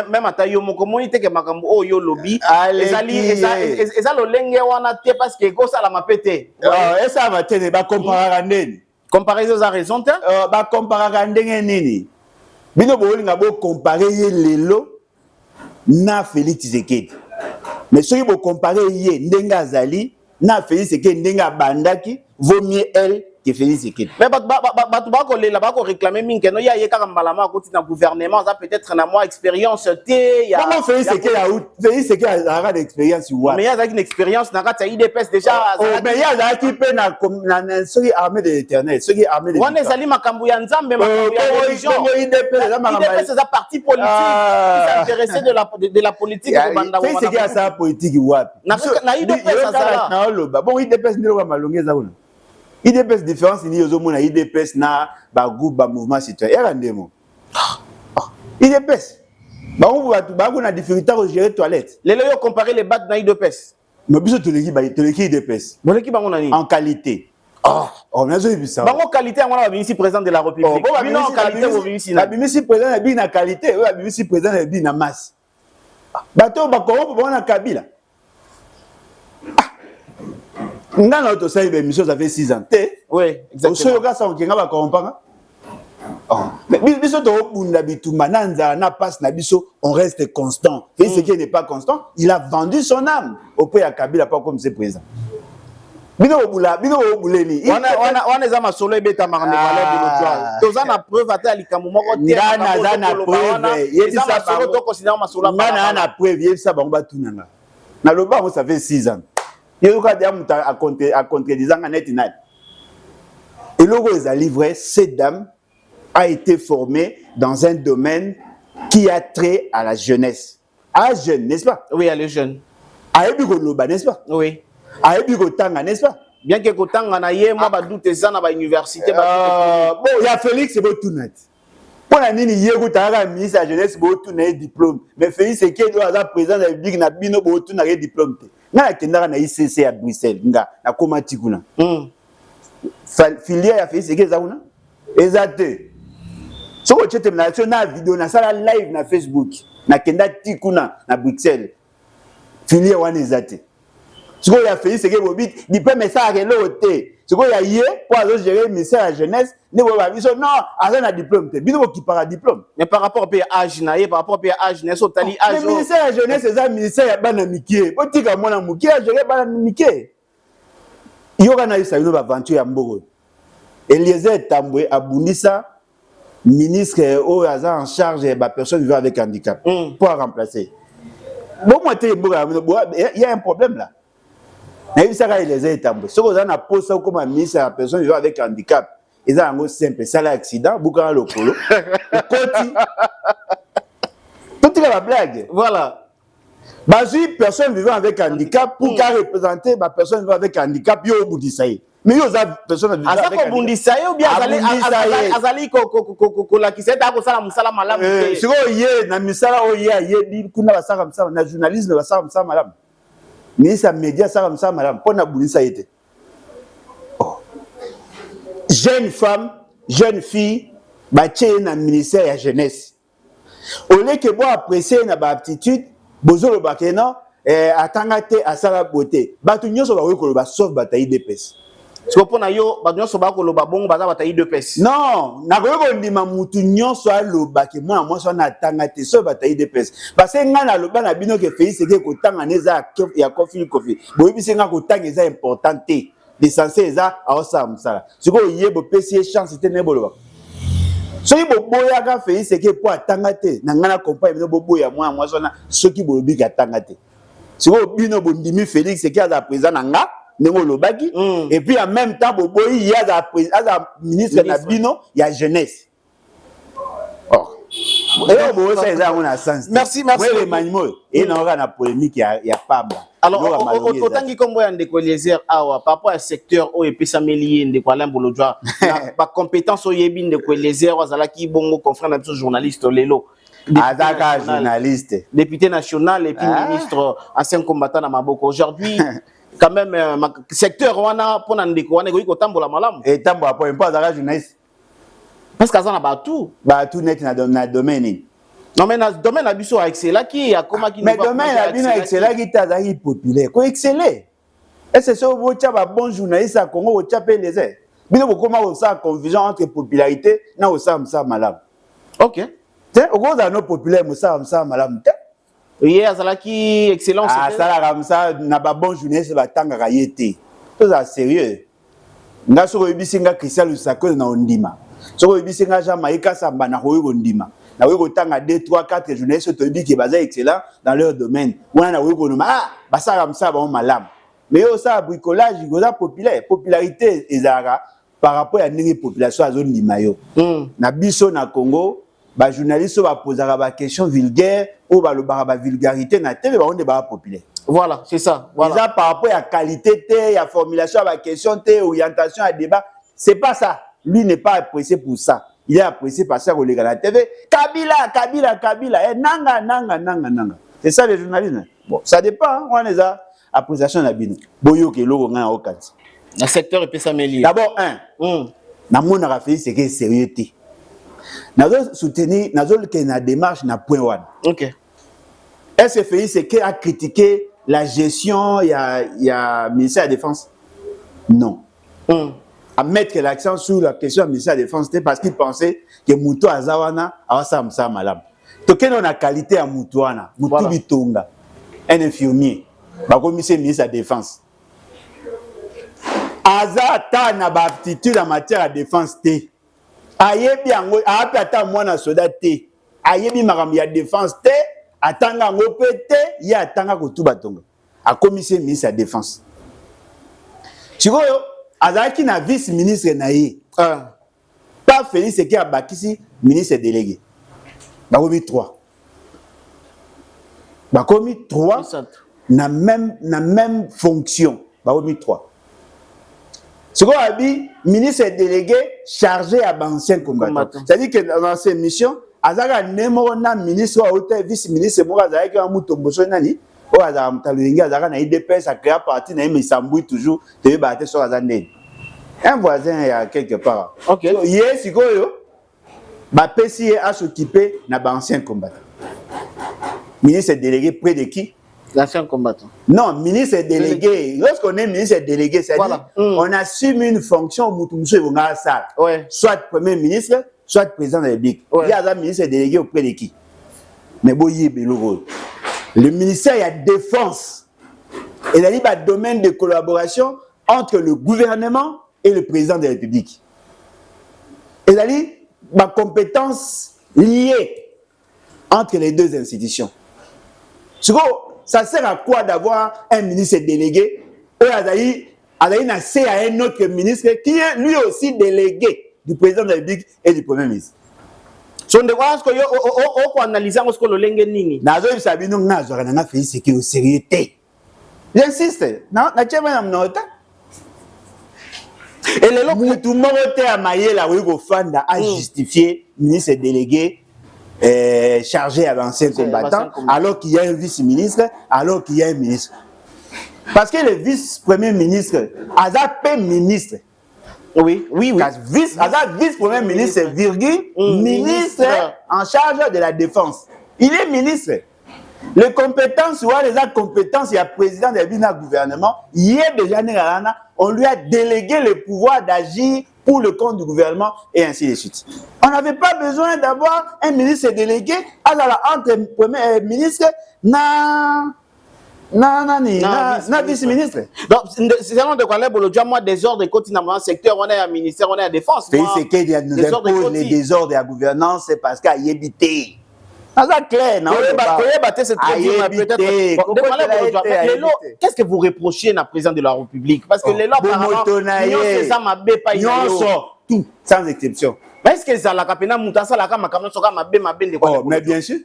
[SPEAKER 3] même à yo moko monite que makambo o yo lobby eza lolenge wana te parce que ko sala mapete
[SPEAKER 2] esa va te ba comparer ndeni
[SPEAKER 3] comparaison za raison te
[SPEAKER 2] ba comparer ndenge nini bino bolinga bo comparer ye lelo na Félix Sekete mais soki bo comparer ye ndenga azali na Félix Sekete ndenga bandaki vaut mieux elle que Félix Sekete.
[SPEAKER 3] Mais bako réclamer minke no ya yeka malama ko tina gouvernement ça peut-être na moi expérience te ya
[SPEAKER 2] comment Félix Sekete a d'expérience ou
[SPEAKER 3] mais il y a une expérience na kata IDPS déjà
[SPEAKER 2] mais il y a qui peut na ceux armée de l'Éternel ceux qui armée de
[SPEAKER 3] on est ali makambu ya nzambe makambu ya religion IDPS c'est parti politique qui s'intéressait de la politique au banda
[SPEAKER 2] Félix Sekete a sa politique wapi
[SPEAKER 3] na IDPS ça
[SPEAKER 2] na loba bon IDPS ndelo ba malongeza kuna IDPS différence ni ozomona IDPS na ba groupe ba mouvement citoyen ya ndemo IDPS ba on ba na difficulté à gérer toilette
[SPEAKER 3] les yo comparer les bacs na IDPS
[SPEAKER 2] mais biso toleki IDPS
[SPEAKER 3] boleki bango nani
[SPEAKER 2] en qualité on a zo bisa
[SPEAKER 3] bango qualité ngwana ba ministre président de la République bino en qualité bo ministre
[SPEAKER 2] la ministre président na bi na qualité la ministre président na bi na masse bato ba ko ba na Kabila. Nga na auto ça émission ça fait 6 ans.
[SPEAKER 3] Oui, exactement.
[SPEAKER 2] Au gars ça on kinga ba comprendre. Mais biso to bunda bitumba nanza na passe na biso, on reste constant. Et ce qui n'est pas constant, il a vendu son âme au pays à Kabila pas comme c'est présent. Bino obuleni.
[SPEAKER 3] On est à solo beta marne wala de l'autre. Na preuve ata likamu moko te.
[SPEAKER 2] Na preuve.
[SPEAKER 3] Yebisa solo to considère ma solo.
[SPEAKER 2] Na preuve yebisa bango batunanga. Na loba on ça fait 6 ans. Yoka dia muta a contredisant net net. Et logo les a livré, cette dame a été formée dans un domaine qui a trait à la jeunesse. À la jeune, n'est-ce pas?
[SPEAKER 3] Oui, à les jeunes.
[SPEAKER 2] À Ebigoloba, n'est-ce pas?
[SPEAKER 3] Oui.
[SPEAKER 2] À Ebigotanga, n'est-ce pas?
[SPEAKER 3] Bien que Kotanga na ye, moi, doute ça na ba université.
[SPEAKER 2] Bon, il y a Félix, c'est beau tout net. Pour la nini, il y a un ministre de la jeunesse, beau tout net diplôme. Mais Félix, c'est qu'il doit avoir président de la République, na bino beau tout net diplôme. Na kendara na ICC à Bruxelles, nga na komatikuna. Filière ya Félix, c'est que ça ou non? Exact. Si vous avez une vidéo, na sala live na Facebook, na kenda tikuna na Bruxelles, filière wana ezate. Si vous avez fait, c'est que vous dites, il peut me ça à l'autre. Si vous avez pour aller gérer le ministère de la jeunesse, ne vous avez dit non, à un diplôme. Vous qui par diplôme.
[SPEAKER 3] Mais par rapport au âge, par rapport au âge,
[SPEAKER 2] le ministère de la jeunesse, c'est un ministère de la Miké. Vous dites que mon amour, a géré la Miké. Il y aura une aventure à Mboro. Eliezer Tamboué a Bundisa. Ministre en charge des personnes vivant avec handicap pour remplacer. Bon, il y a un problème là. Mais il y les étamboués. Si vous avez un poste comme un ministre des personnes vivant avec handicap, ils ont un simple, ça l'accident, beaucoup de locaux. Tout est la blague.
[SPEAKER 3] Voilà.
[SPEAKER 2] Basi personne vivant avec handicap pour représenter la personne vivant avec handicap, il y a au bout de ça. Mais il y a des personnes vivant avec handicap.
[SPEAKER 3] Bundisa ou bien azali ko la kiseta ko sala musala malamu.
[SPEAKER 2] Siko ye na misala o ye di kuna basaka musala na journalisme basaka musala malamu. Ministre média saka musala malamu pona Bundisa yete. Jeune femme, jeune fille, batie na ministère ya jeunesse. Au lieu que bo apprécier na ba aptitude, bozolo bakena atangate asala beauté. Batu nyoso ba weko ba sauf bataille d'EPS.
[SPEAKER 3] Si vous avez un de pèse.
[SPEAKER 2] Non, na ko ndima mutu nyonso alobaki moi so na tangate so bataille de pèse. Parce que ngana loba na bino ke Félix c'est que tanga neza ya kofi. Bo bibi senga ko tanga eza importante. L'essentiel eza aosa musala. Siko yebo pesi chance te ne boloba. So yibo boya ka Félix c'est que pour tangate na ngana compagnie no boya moi so na soki bolobi ka tangate. Siko bino bondimi Félix c'est que aza président na nga et puis en même temps il y a la ministre de la bino il y a jeunesse.
[SPEAKER 3] Merci
[SPEAKER 2] et il y a une polémique il y a pas.
[SPEAKER 3] Alors autant que comme moi ndeko Eliezer awa par rapport au secteur o epesa melié ndeko Alain Bolodjoa ba compétence o yebi ndeko Eliezer azala ki bongo confrère na journaliste lelo.
[SPEAKER 2] Azaka journaliste,
[SPEAKER 3] député national et puis ministre ancien combattant na maboko aujourd'hui. Quand même secteur wana pona ndeko wana ko tambola malamu
[SPEAKER 2] et tambola po pas za journaliste
[SPEAKER 3] parce que ça na batou
[SPEAKER 2] net na domaine
[SPEAKER 3] non mais na domaine abiso excellent qui a comment qui
[SPEAKER 2] mais domaine abino excellent qui ta za populaire ko exceller et c'est ça vous tcha ba bon journaliste à Congo au tcha pe les airs bino ko comment ça confusion entre popularité na o ça malamu.
[SPEAKER 3] OK
[SPEAKER 2] tiens au gros dans nos populaires ça malamu.
[SPEAKER 3] Oui, azalaki excellence.
[SPEAKER 2] Ah, ça la comme ça, n'a pas bon journée, c'est va tanga kayete. Tout ça sérieux. Nga soko bisinga Christian Lusako na ondima. Soko bisinga Jamaïca Samba na hoyo ondima. Na hoyo tanga 2 3 4 journées so to bi ki baza excellent dans leur domaine. Wana na hoyo no ah, ba ça comme ça ba malam. Mais yo ça bricolage, goza populaire, popularité ezara par rapport à une population à zone limayo. Na biso na Congo ba journaliste va poser la question vulgaire ou ba le ba vulgarité na télé ba on débat populaire.
[SPEAKER 3] Voilà, c'est ça.
[SPEAKER 2] Voilà. Ça par rapport à qualité té, à formulation à question té, orientation à débat, c'est pas ça. Lui n'est pas apprécié pour ça. Il est apprécié par ça au légal la TV. Kabila, nanga. C'est ça le journalisme. Bon, ça dépend, hein? On les a appréciation na bino. Boyo ke logo nga au kanti.
[SPEAKER 3] Le secteur est s'améliorer.
[SPEAKER 2] D'abord na mona rafeli c'est que sérieux té. Nazo soutenir, nazo que na démarche na point one.
[SPEAKER 3] OK.
[SPEAKER 2] SFI c'est qui a critiqué la gestion il y a ministère de la Défense. Non. à mettre l'accent sur la question du ministère de la Défense parce qu'il pensait que Moutou Azawana a ça malam. Donc, on a la qualité à Moutouana, Moutou Bitonga, un infirmier, commissaire ministre de la Défense. Azata n'a pas aptitude en matière de défense. Ayebi ango, api ata mwana soda te. Ayebi makambi ya défense te, atanga ngope te, ya atanga kutuba tonga. A commissaire ministre de la Défense. Chikoyo, azaki na vice-ministre na ye. Pas Félix Eke Abakisi, ministre délégué. Bakomi 3. Bakomi 3 na même fonction. Bakomi 3. Ce qu'on a dit, ministre délégué chargé à l'ancien combattant. C'est-à-dire que dans ces missions, Azaka Nemona, ministre ou vice-ministre, Azaka Moutomboso Nani, ou Azaka Mtaluinga, Azaka na IDPS, a créé partie, mais il s'embrouille toujours, de battre sur Azane. Un voisin, il y a quelque part. Ok. Hier, si ma PCA a s'occupé de l'ancien combattant. Ministre délégué près de qui?
[SPEAKER 3] L'ancien combattant.
[SPEAKER 2] Non, ministre délégué. Lorsqu'on est ministre délégué, c'est-à-dire on assume une fonction soit premier ministre, soit président de la République. Il y a un ministre délégué auprès de qui? Mais bon, le ministère de la Défense. Il a dit un domaine de collaboration entre le gouvernement et le président de la République. Il a dit ma compétence liée entre les deux institutions. Ça sert à quoi d'avoir un ministre délégué ou Azaï à un autre ministre qui est lui aussi délégué du président de la République et du premier ministre.
[SPEAKER 3] Son de quoi est-ce qu'on analyse ce que le lengue nini?
[SPEAKER 2] Nazo Sabino Nazo Rana fait ce qui est au sérieux. J'insiste. Non, na tchema na mnota. Et le lot tout monde à Mayela Wigo Fanda a justifié ministre délégué chargé à l'ancien combattant, alors qu'il y a un vice-ministre, alors qu'il y a un ministre. Parce que le vice-premier ministre, Azapé ministre.
[SPEAKER 3] Oui.
[SPEAKER 2] Vice-premier ministre, virgule, ministre en charge de la défense. Il est ministre. Les compétences, ou les compétences, il y a président de gouvernement, il est déjà on lui a délégué le pouvoir d'agir pour le compte du gouvernement et ainsi de suite. On n'avait pas besoin d'avoir un ministre délégué entre premier ministre na vice-ministre.
[SPEAKER 3] Donc, c'est un de quoi moi désordre côté dans le secteur, on est à ministère, on est à défense.
[SPEAKER 2] C'est qu'il y a nous impose les désordres de la gouvernance, c'est parce qu'il y a évité. C'est clair, non?
[SPEAKER 3] Qu'est-ce que vous reprochez à la présidente de la République? Parce que les lois, apparemment,
[SPEAKER 2] tout, sans exception.
[SPEAKER 3] Mais est-ce que ça la capena moutassa la kama kamno soka mabe de quoi?
[SPEAKER 2] Oh, mais bien sûr.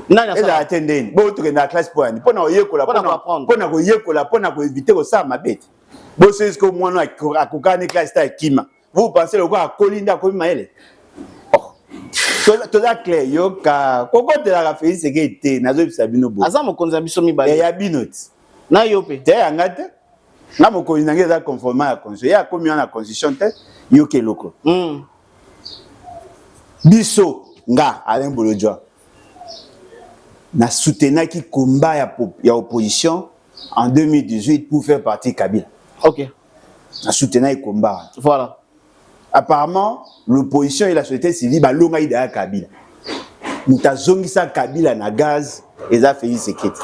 [SPEAKER 3] Non,
[SPEAKER 2] ça attendez. Bon, tu es dans la classe pour aller. Pour na yekola, pour yekola, pour éviter que ça m'abête. Bon, c'est ce que moi na akukane classe ta kima. Vous pensez le quoi à Kolinda comme maele? Tout ça clair, yo ka koko te la fait ce qui était nazo Sabino bo.
[SPEAKER 3] Aza mo konza biso mi ba.
[SPEAKER 2] Ya binot.
[SPEAKER 3] Na yo pe.
[SPEAKER 2] Te angate. Na mo ko inangeza conforme à la constitution. Ya komi na constitution te yo ke loko. Biso nga Alain Bolodjoa. Na soutenaki combat ya opposition en 2018 pour faire partie Kabila.
[SPEAKER 3] OK.
[SPEAKER 2] Na soutenaki combat.
[SPEAKER 3] Voilà.
[SPEAKER 2] Apparemment, l'opposition et la société civile ba longa ida Kabila. Mutazongisa Kabila na gaz et ça fait Sekedi.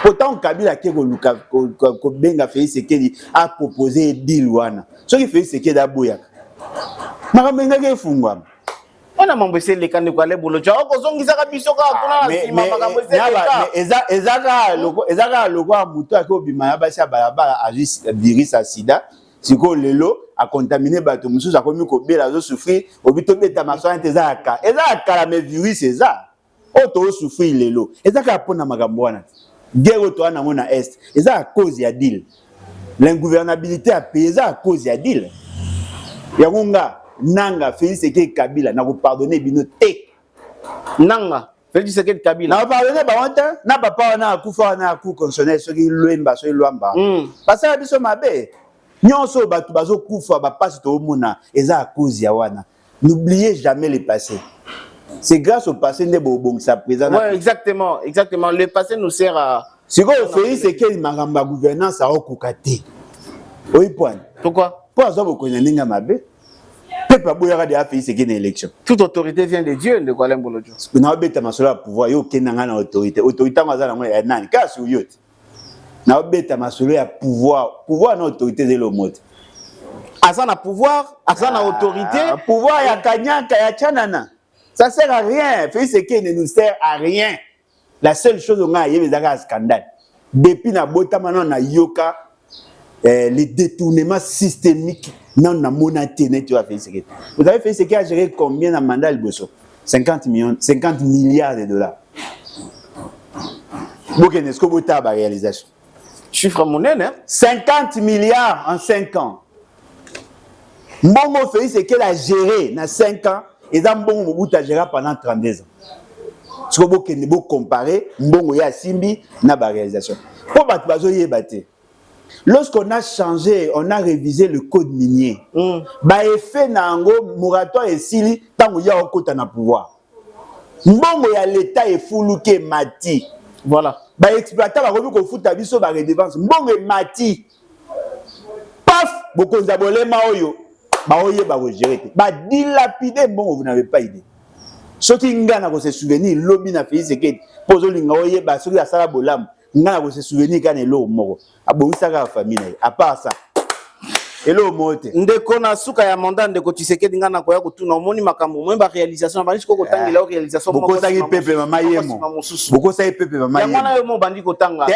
[SPEAKER 2] Pourtant Kabila ke ko benga fait Sekedi a proposé deal wana. Ce qui fait Sekedi aboya. Makambenga ke fungwa.
[SPEAKER 3] On a m'embêté les canaux quoi les boulots. Tu as kozongisa ka biso ka kuna na sima
[SPEAKER 2] mais ezaka logo mutu ako bimaya basi balabala a juste virus à sida. Siko lelo a contaminé bato mususu a komi ko bela zo souffrir obito beta maso ntezaka ezaka la mais virus eza oto souffrir lelo ezaka pona makambo wana guerre to na mona est eza à cause ya deal l'ingouvernabilité a payé à cause ya deal yangonga nanga Félix Sekedi Kabila na ko pardonner bino te
[SPEAKER 3] nanga Félix Sekedi Kabila
[SPEAKER 2] na pardonner ba honte na papa na akufa na aku constitutionnel soki loemba so loamba parce que biso mabe nyonso batu bazo kufa ba passe to mona eza à cause ya wana. N'oubliez jamais le passé. C'est grâce au passé ne bobong sa présent.
[SPEAKER 3] Ouais, exactement. Le passé nous sert à
[SPEAKER 2] ce qu'on fait c'est que magamba gouvernance a okukate. Oui point.
[SPEAKER 3] Pourquoi?
[SPEAKER 2] pour avoir beaucoup de ninga mabe peuple boyaka de Félix Sekedi élection.
[SPEAKER 3] Toute autorité vient de Dieu de Kwalem Bolodjo.
[SPEAKER 2] Na beta masolo pouvoir yo kenanga na autorité ngazala ngo ya nani kasi uyote. Na beta masolo ya pouvoir na autorité de l'omote.
[SPEAKER 3] Asa na pouvoir, asa na autorité,
[SPEAKER 2] pouvoir ya kanyaka ya chanana. Ça sert à rien. Félix Sekedi ne nous sert à rien. La seule chose on a yebezaka scandale. Depuis na bota maintenant na yoka les détournements systémiques non na monaté net à Félix Sekedi. Vous avez Félix Sekedi a géré combien dans mandat Liboso? 50 milliards de dollars. Bokene est-ce que vous avez la réalisation?
[SPEAKER 3] Chiffre monnaie, hein? 50
[SPEAKER 2] milliards en 5 ans. Mbongo Félix Sekedi a géré dans 5 ans et dans Mbongo Mobutu a géré pendant 32 ans. Ce que vous comparez, Mbongo ya Simbi na ba réalisation. Pour battre bazo yebate. Lorsqu'on a changé, on a révisé le code minier. Ba effet na ngo moratoire et sili tango ya okota na pouvoir. Mbongo ya l'état est fuluke mati.
[SPEAKER 3] Voilà.
[SPEAKER 2] Ba exploiter ba rebi ko futa biso ba redevance. Mbongo e mati. Paf, bokonza bolema oyo. Ba oye ba gérer. Ba dilapider mbongo, vous n'avez pas idée. Ce qui ngana ko se souvenir lobby na Félix Sekedi pozo linga oye ba soki asala bolam ngana ko se souvenir kana elo moko abongisa ka famille à part ça elo mote
[SPEAKER 3] ndeko na suka ya mandat ndeko Tshisekedi ngana ko ya kutuna omoni makambo mo ba réalisation ba ndiko kotangela réalisation
[SPEAKER 2] moko saki pepe mama yemo boko saki pepe mama yemo
[SPEAKER 3] ngana yo mo bandi kotanga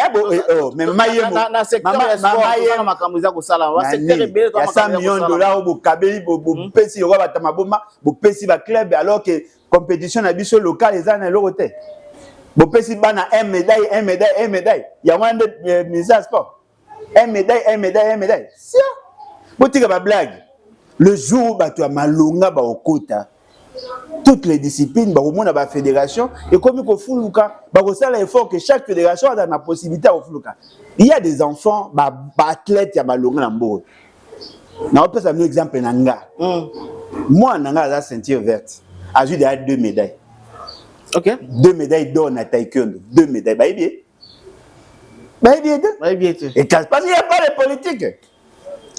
[SPEAKER 2] mais mama yemo
[SPEAKER 3] na secteur ya sport na makambo za ko sala wa secteur ebele to
[SPEAKER 2] makambo $100 millions bo kabeli bo pesi yo ba tamaboma bo pesi ba club alors que compétition na biso locale ezana lokote bo pesi bana un médaille ya wande ministère sport un médaille si botika ba blague le jour ba to malonga ba okota toutes les disciplines ba omona ba fédération et comme ko fuluka ba ko sala effort que chaque fédération a la possibilité au fuluka il y a des enfants ba athlètes ya malonga na mbo na on peut ça un exemple nanga moi nanga la ceinture verte a eu 2 médailles.
[SPEAKER 3] OK.
[SPEAKER 2] 2 médailles d'or na taekwondo. 2 médailles. Bah bien. Et parce qu'il n'y a pas de politique.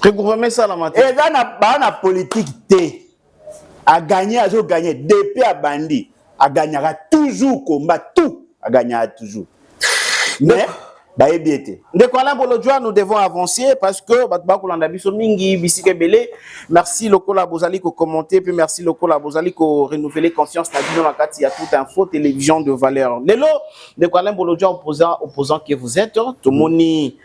[SPEAKER 3] Regouvernement ça la matière.
[SPEAKER 2] Et là, on a politique T. A gagner, à gagner. Depuis à bandi. A gagnera toujours combat. Tout. A gagnera toujours. Mais.
[SPEAKER 3] De quoi nous devons avancer parce que merci Lokola Bozali ko commenter puis merci Lokola Bozali ko renouveler confiance dans la carte il y a toute info télévision de valeur. Lelo de quoi opposant que vous êtes tout moni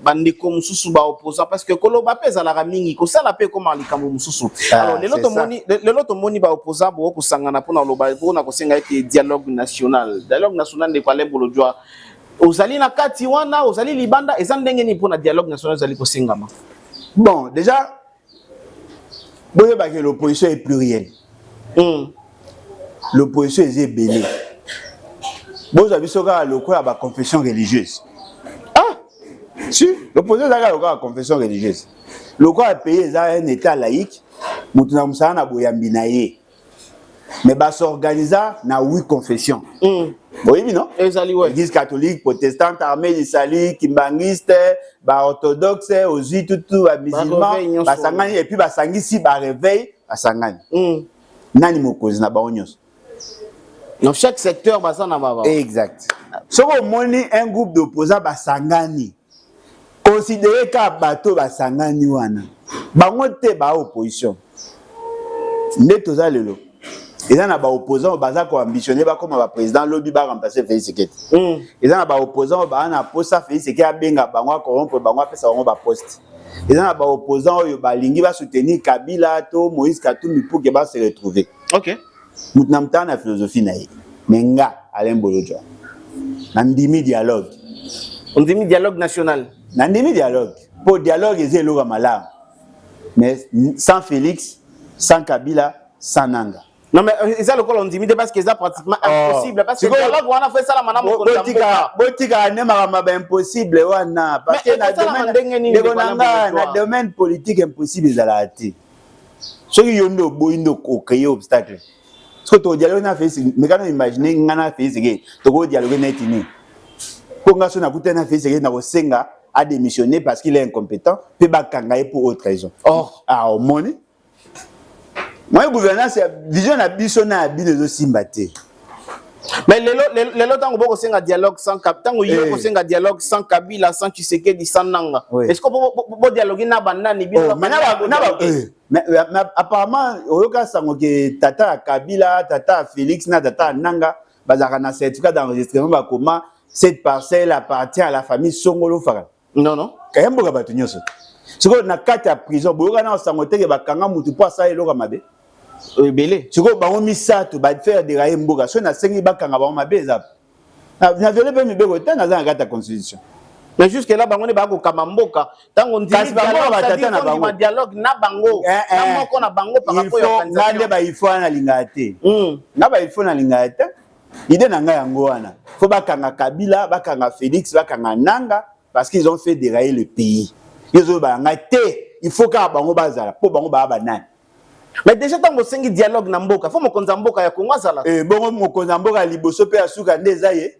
[SPEAKER 3] bandeko mususu ba opposant parce que koloba pesa la mingi ko sala pe comme likambo mususu. Alors lelo to moni ba opposant bo ko sangana pona loba bo na ko senga ete dialogue national de quoi Bolodjoa ozali na kati wana ozali libanda eza ndenge ni pona dialogue national ozali ko sengama.
[SPEAKER 2] Bon déjà boye ba que l'opposition est plurielle. L'opposition est bénie. Bon avez soka lokola ba confession religieuse. Si, l'opposition est la confession religieuse. Le quoi pays est un état laïque, mais bah s'organiser na 8 confessions. Oui, non? Église catholique, protestante, armée d'Isali, kimbangiste, bah orthodoxe, aussi tout musulman, bah sangani et puis bah sangi si bah réveil, bah sangani. Nani mokozi na ba onyos.
[SPEAKER 3] Dans chaque secteur bah ça na ba.
[SPEAKER 2] Exact. So au moni un groupe d'opposants bah sangani. Considérez qu'à bateau ba sangani wana bango te ba opposition neto za lelo eza na ba opposant baza ko ambitionner ba comme ba président lobby ba remplacer Félix Sekedi eza na ba opposant ba na posa Félix Sekedi abenga bango corrompre bango pesa bango ba poste eza na ba opposant oyo ba lingi ba soutenir Kabila to Moïse Katumbi pour que ba se retrouver.
[SPEAKER 3] OK
[SPEAKER 2] mutna mtana philosophie na ye menga Alain Bolodjoa na ndimi dialogue
[SPEAKER 3] on dit dialogue national.
[SPEAKER 2] Nandimi dialogue. Pour dialogue, il y a le malin. Mais sans Félix, sans Kabila, sans Nanga.
[SPEAKER 3] Non, mais c'est le col on dit parce que c'est pratiquement impossible. Parce que le dialogue, on a fait ça la madame.
[SPEAKER 2] Botika, n'est impossible. Parce que dans le domaine politique, impossible. Ceux qui ont créé obstacle. Ce que tu dialogue, mais quand on imagine, on a fait ce que tu dialogue n'est pas. Pour nga so na kutana Félix Sekedi na kosenga a démissionné parce qu'il est incompétent, puis bakanga pour autre raison.
[SPEAKER 3] Or,
[SPEAKER 2] au monde, moi gouvernance vision na biso na abi de Simbate.
[SPEAKER 3] mais les tango boko senga dialogue sans tango yoko senga dialogue sans Kabila sans Tshisekedi sans Nanga. Est-ce que bo dialogue na banda ni bino
[SPEAKER 2] mais apparemment oyoka sango ke tata Kabila, tata Félix na tata Nanga bazaka na certificat d'enregistrement ba comment cette parcelle appartient à la famille Songolo Fara.
[SPEAKER 3] Non.
[SPEAKER 2] Kayemboka batu nyoso. Siko na kati ya prison boyoka na sango teke bakanga mutu po asa eloka mabe.
[SPEAKER 3] Belé.
[SPEAKER 2] Siko bango misato ba faire de raye mboka so na sengi bakanga bango mabe za. Na violé pe mibeko te na za kati ya constitution.
[SPEAKER 3] Mais jusque là bango ne ba ko kamamboka tango ndiri dialogue na bango na moko na bango par rapport ya
[SPEAKER 2] ngande ba ifo na lingate. Na ba ifo na lingate. Idée na nga yango wana. Faut bakanga Kabila, bakanga Félix, bakanga Nanga parce qu'ils ont fait dérailler le pays. Ils ont bangaté, il faut ka bango bazala po bango ba banane.
[SPEAKER 3] Mais déjà tango sengi dialogue na mboka, faut mokonza mboka ya Kongo azala.
[SPEAKER 2] Bongo mokonza mboka liboso pe asuka ndezaye.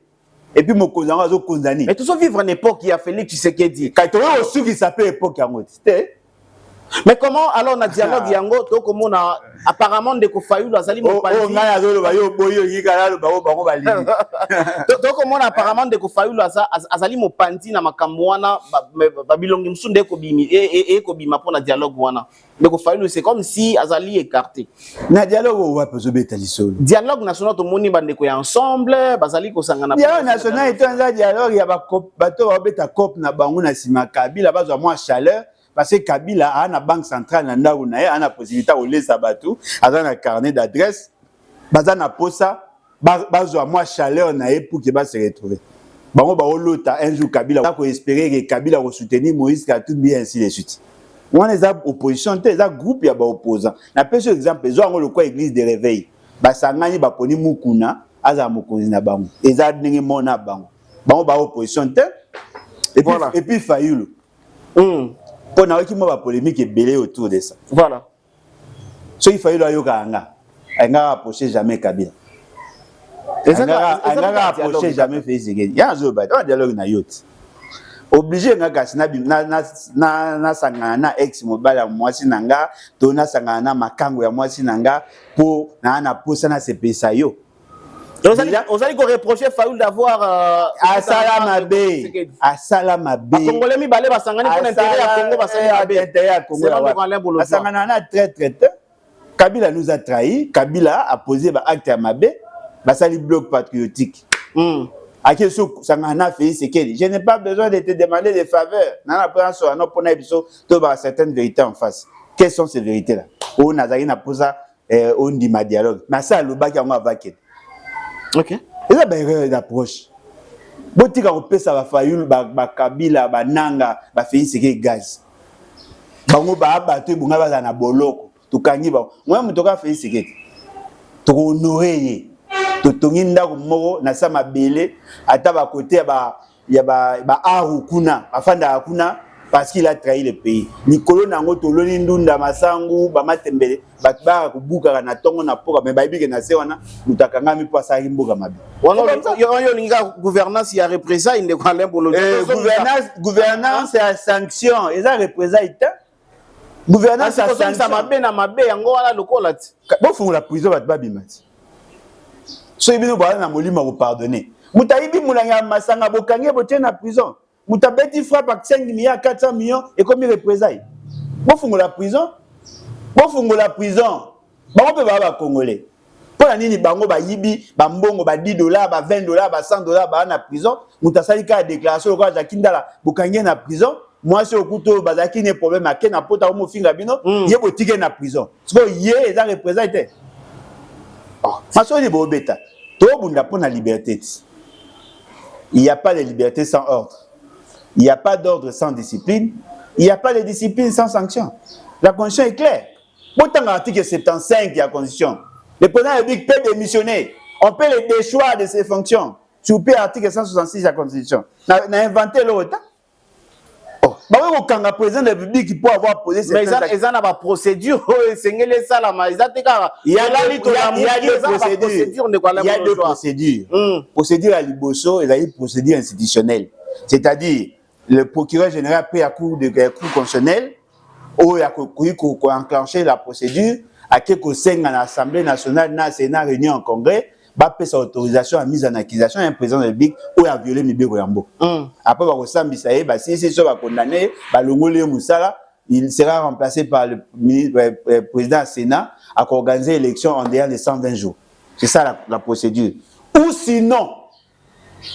[SPEAKER 2] Et puis mokonza ngo azo konzani.
[SPEAKER 3] Mais tout ça vivre en époque il y a Félix Tshisekedi.
[SPEAKER 2] Kaito osuki s'appelle époque yango.
[SPEAKER 3] Mais comment alors na dialogue yango to komona apparemment de ko Fayulu azali mo pandi.
[SPEAKER 2] Oh ngaya zo ba yo boyo yikala lo bango bali.
[SPEAKER 3] To komona apparemment de ko Fayulu azali mo pandi na makambo wana babilongi msunde ko bimi ko bima pour na dialogue wana. De ko Fayulu c'est comme si azali écarté.
[SPEAKER 2] Na dialogue wa peso beta lisolo.
[SPEAKER 3] Dialogue national to moni bande ko ya ensemble bazali ko sangana.
[SPEAKER 2] Dialogue national etanza dialogue ya ba bato ba beta cop na bango na sima Kabila bazwa moi chaleur. Parce que Kabila a une banque centrale, a une possibilité de laisser Batou, a un carnet d'adresse, bazana posa, bazo moi chaleur pour qu'il va se retrouver. Bango ba olota un jour Kabila va espérer que Kabila va soutenir Moïse tout bien ainsi de suite. On les a opposition, les a groupe ya ba opposants. Na pese exemple, zo ngo le quoi église de réveil. Ba sangani ba poni mukuna, aza mokonzi na bango. Eza ndenge mona bango. Bango ba opposition te. Et puis Fayulu. On a eu une polémique belée autour de ça.
[SPEAKER 3] Voilà.
[SPEAKER 2] Ce qu'il fallait il n'a approché jamais Kabila. Il n'a approché jamais Félix. Il y a un dialogue na yacht. Obligé na sangana ex mobile moi sinanga, tona sangana makango ya moi sinanga pour na posa na sepesa yo.
[SPEAKER 3] Vous allez reprocher Fayulu d'avoir
[SPEAKER 2] Asala Mabe.
[SPEAKER 3] Congolais mi balé basangani pour l'intérêt à Congo basangani.
[SPEAKER 2] Asangana na très traité. Kabila nous a trahi, Kabila a posé ba acte à Mabe, basali bloc patriotique. Akeso sangana fait c'est que je n'ai pas besoin de te demander des faveurs. Nana prince on a pona biso to ba certaines vérités en face. Quelles sont ces vérités là? On nazaki na posa on dit ma dialogue. Mais ça le baki on va vaquer.
[SPEAKER 3] OK.
[SPEAKER 2] Et ça ben erreur d'approche. Botika on peut ça va Fayulu ba Kabila ba Nanga ba Félix c'est gaz. Bango ba bato bunga ba na boloko. Tukangi ba. Moi mutoka Félix c'est to honorer to tonginda ko moko na sama belé ata ba côté ya ba aru kuna afanda kuna parce qu'il a trahi le pays. Nikolo nango toloni ndunda masangu ba matembele ba kubuka na tongo na poka mais ba ibike na se wana mutakanga mi po sa mboka mabe.
[SPEAKER 3] Yo linga gouvernance ya représailles inde kwa lembo lo.
[SPEAKER 2] Gouvernance c'est sanction, et ça représente gouvernance c'est sanction.
[SPEAKER 3] Ça mabe na mabe yango wana lokola ti.
[SPEAKER 2] Bo fungu la prison ba bimati. So ibino ba na molima ko pardonner. Mutaibi mulanga masanga bokange botie na prison. Mutabeti frappe à 5 milliards, 400 millions et comme il représailles. Bon fungo la prison. Bango pe ba Congolais. Pour la nini bango ba yibi, ba mbongo ba $10, ba $20, ba $100 ba na prison. Mutasali ka déclaration ko za kindala bokange na prison. Moi c'est okuto bazaki ne problème à na pota mo finga bino, ye botike na prison. So ye eza représailles. Façon ni bo beta. To bunda pour la liberté. Il n'y a pas de liberté sans ordre. Il n'y a pas d'ordre sans discipline. Il n'y a pas de discipline sans sanction. La constitution est claire. Autant l'article 75 de la constitution. Le président de la République peut démissionner. On peut le déchoir de ses fonctions. Sur le article 166 de la constitution. On a inventé l'autre. Le président de la République qui peut avoir posé cette
[SPEAKER 3] mais ils ont une procédure. Il y a
[SPEAKER 2] deux procédures. Procédure à Liboso et la procédure institutionnelle. C'est-à-dire, le procureur général pris à cour constitutionnel où il a enclenché la procédure à quelque chose à l'Assemblée nationale, dans le Sénat réuni en congrès, va faire sa autorisation à mise en accusation à un président de la République où il a violé Mibeko Yambo. Après, il va si c'est ça, va condamner, il sera remplacé par le président du Sénat à organiser l'élection en dehors de 120 jours. C'est ça la procédure. Ou sinon,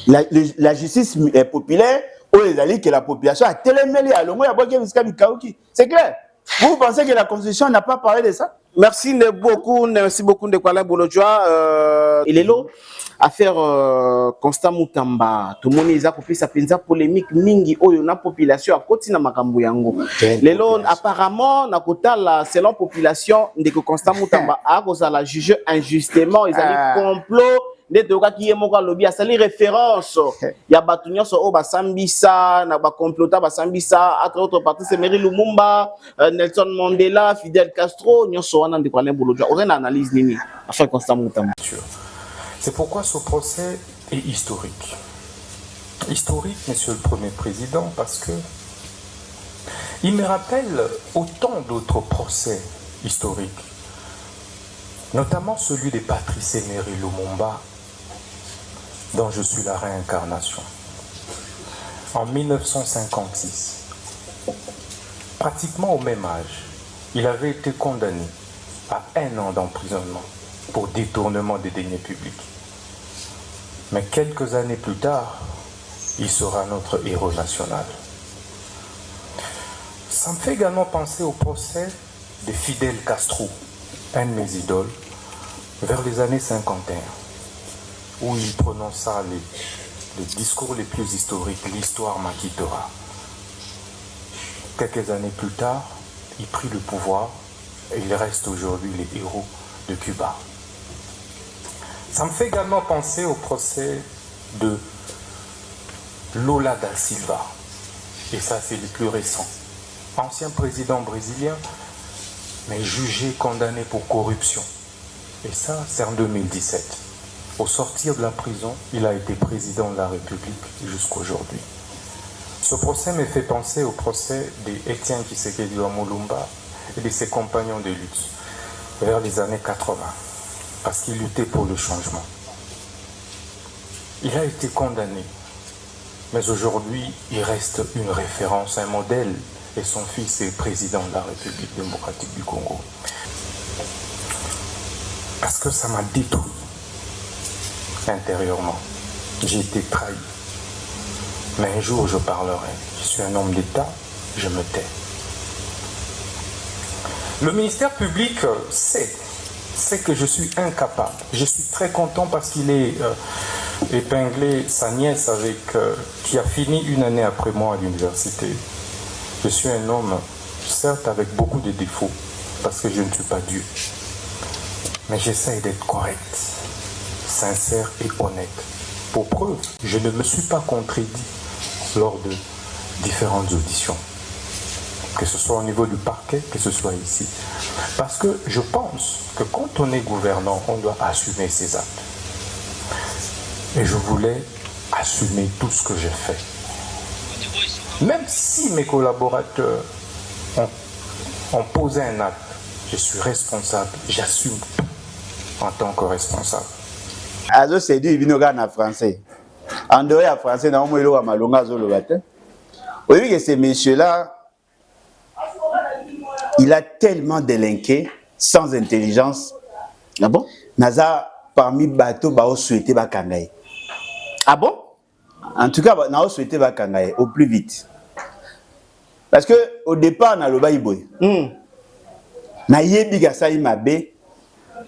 [SPEAKER 2] la justice populaire, où les alliés que la population a télémélé à l'ombre, c'est clair. Vous pensez que la Constitution n'a pas parlé de ça?
[SPEAKER 3] Merci beaucoup Ndekwala Bolodjoa. Il est là à faire Constant Moutamba. Tout le monde est à sa pinza polémique mingi oyo na population à côté na makambo yango. Lelo apparemment na kota la selon population ndeko Constant Moutamba a cause la juger injustement ils allaient complot des toka qui est moka lobby a sali référence ya batunyo so o basambisa na ba complota basambisa entre autres partis c'est Mary Lumumba, Nelson Mandela, Fidel Castro nyoso wana Ndekwala Bolodjoa. On a une analyse nini à faire Constant Moutamba.
[SPEAKER 4] C'est pourquoi ce procès est historique. Historique, Monsieur le Premier Président, parce que il me rappelle autant d'autres procès historiques, notamment celui de Patrice Emery Lumumba, dont je suis la réincarnation. En 1956, pratiquement au même âge, il avait été condamné à 1 an d'emprisonnement pour détournement des deniers publics. Mais quelques années plus tard, il sera notre héros national. Ça me fait également penser au procès de Fidel Castro, un de mes idoles, vers les années 51, où il prononça les discours les plus historiques, l'histoire m'acquittera. Quelques années plus tard, il prit le pouvoir et il reste aujourd'hui les héros de Cuba. Ça me fait également penser au procès de Lula da Silva. Et ça, c'est le plus récent. Ancien président brésilien, mais jugé, condamné pour corruption. Et ça, c'est en 2017. Au sortir de la prison, il a été président de la République jusqu'aujourd'hui. Ce procès me fait penser au procès d'Étienne Tshisekedi Lumumba et de ses compagnons de lutte vers les années 80. Parce qu'il luttait pour le changement. Il a été condamné, mais aujourd'hui, il reste une référence, un modèle, et son fils est président de la République démocratique du Congo. Parce que ça m'a détruit intérieurement. J'ai été trahi. Mais un jour, je parlerai. Je suis un homme d'État, je me tais. Le ministère public sait que je suis incapable. Je suis très content parce qu'il est épinglé sa nièce qui a fini 1 année après moi à l'université. Je suis un homme, certes avec beaucoup de défauts, parce que je ne suis pas Dieu. Mais j'essaie d'être correct, sincère et honnête. Pour preuve, je ne me suis pas contredit lors de différentes auditions. Que ce soit au niveau du parquet, que ce soit ici. Parce que je pense que quand on est gouvernant, on doit assumer ses actes. Et je voulais assumer tout ce que j'ai fait. Même si mes collaborateurs ont posé un acte, je suis responsable, j'assume en tant que responsable.
[SPEAKER 2] Azo c'est dit il vient en français. En dehors en français, na mo elo malonga zo le matin. Oui que ces messieurs-là, il a tellement délinqué sans intelligence.
[SPEAKER 3] Ah bon?
[SPEAKER 2] Naza parmi bateau ba o souhaité ba kangaye.
[SPEAKER 3] Ah bon?
[SPEAKER 2] En tout cas, na o souhaité ba kangaye au plus vite. Parce que au départ na loba iboy. Na yebi ga sa imabe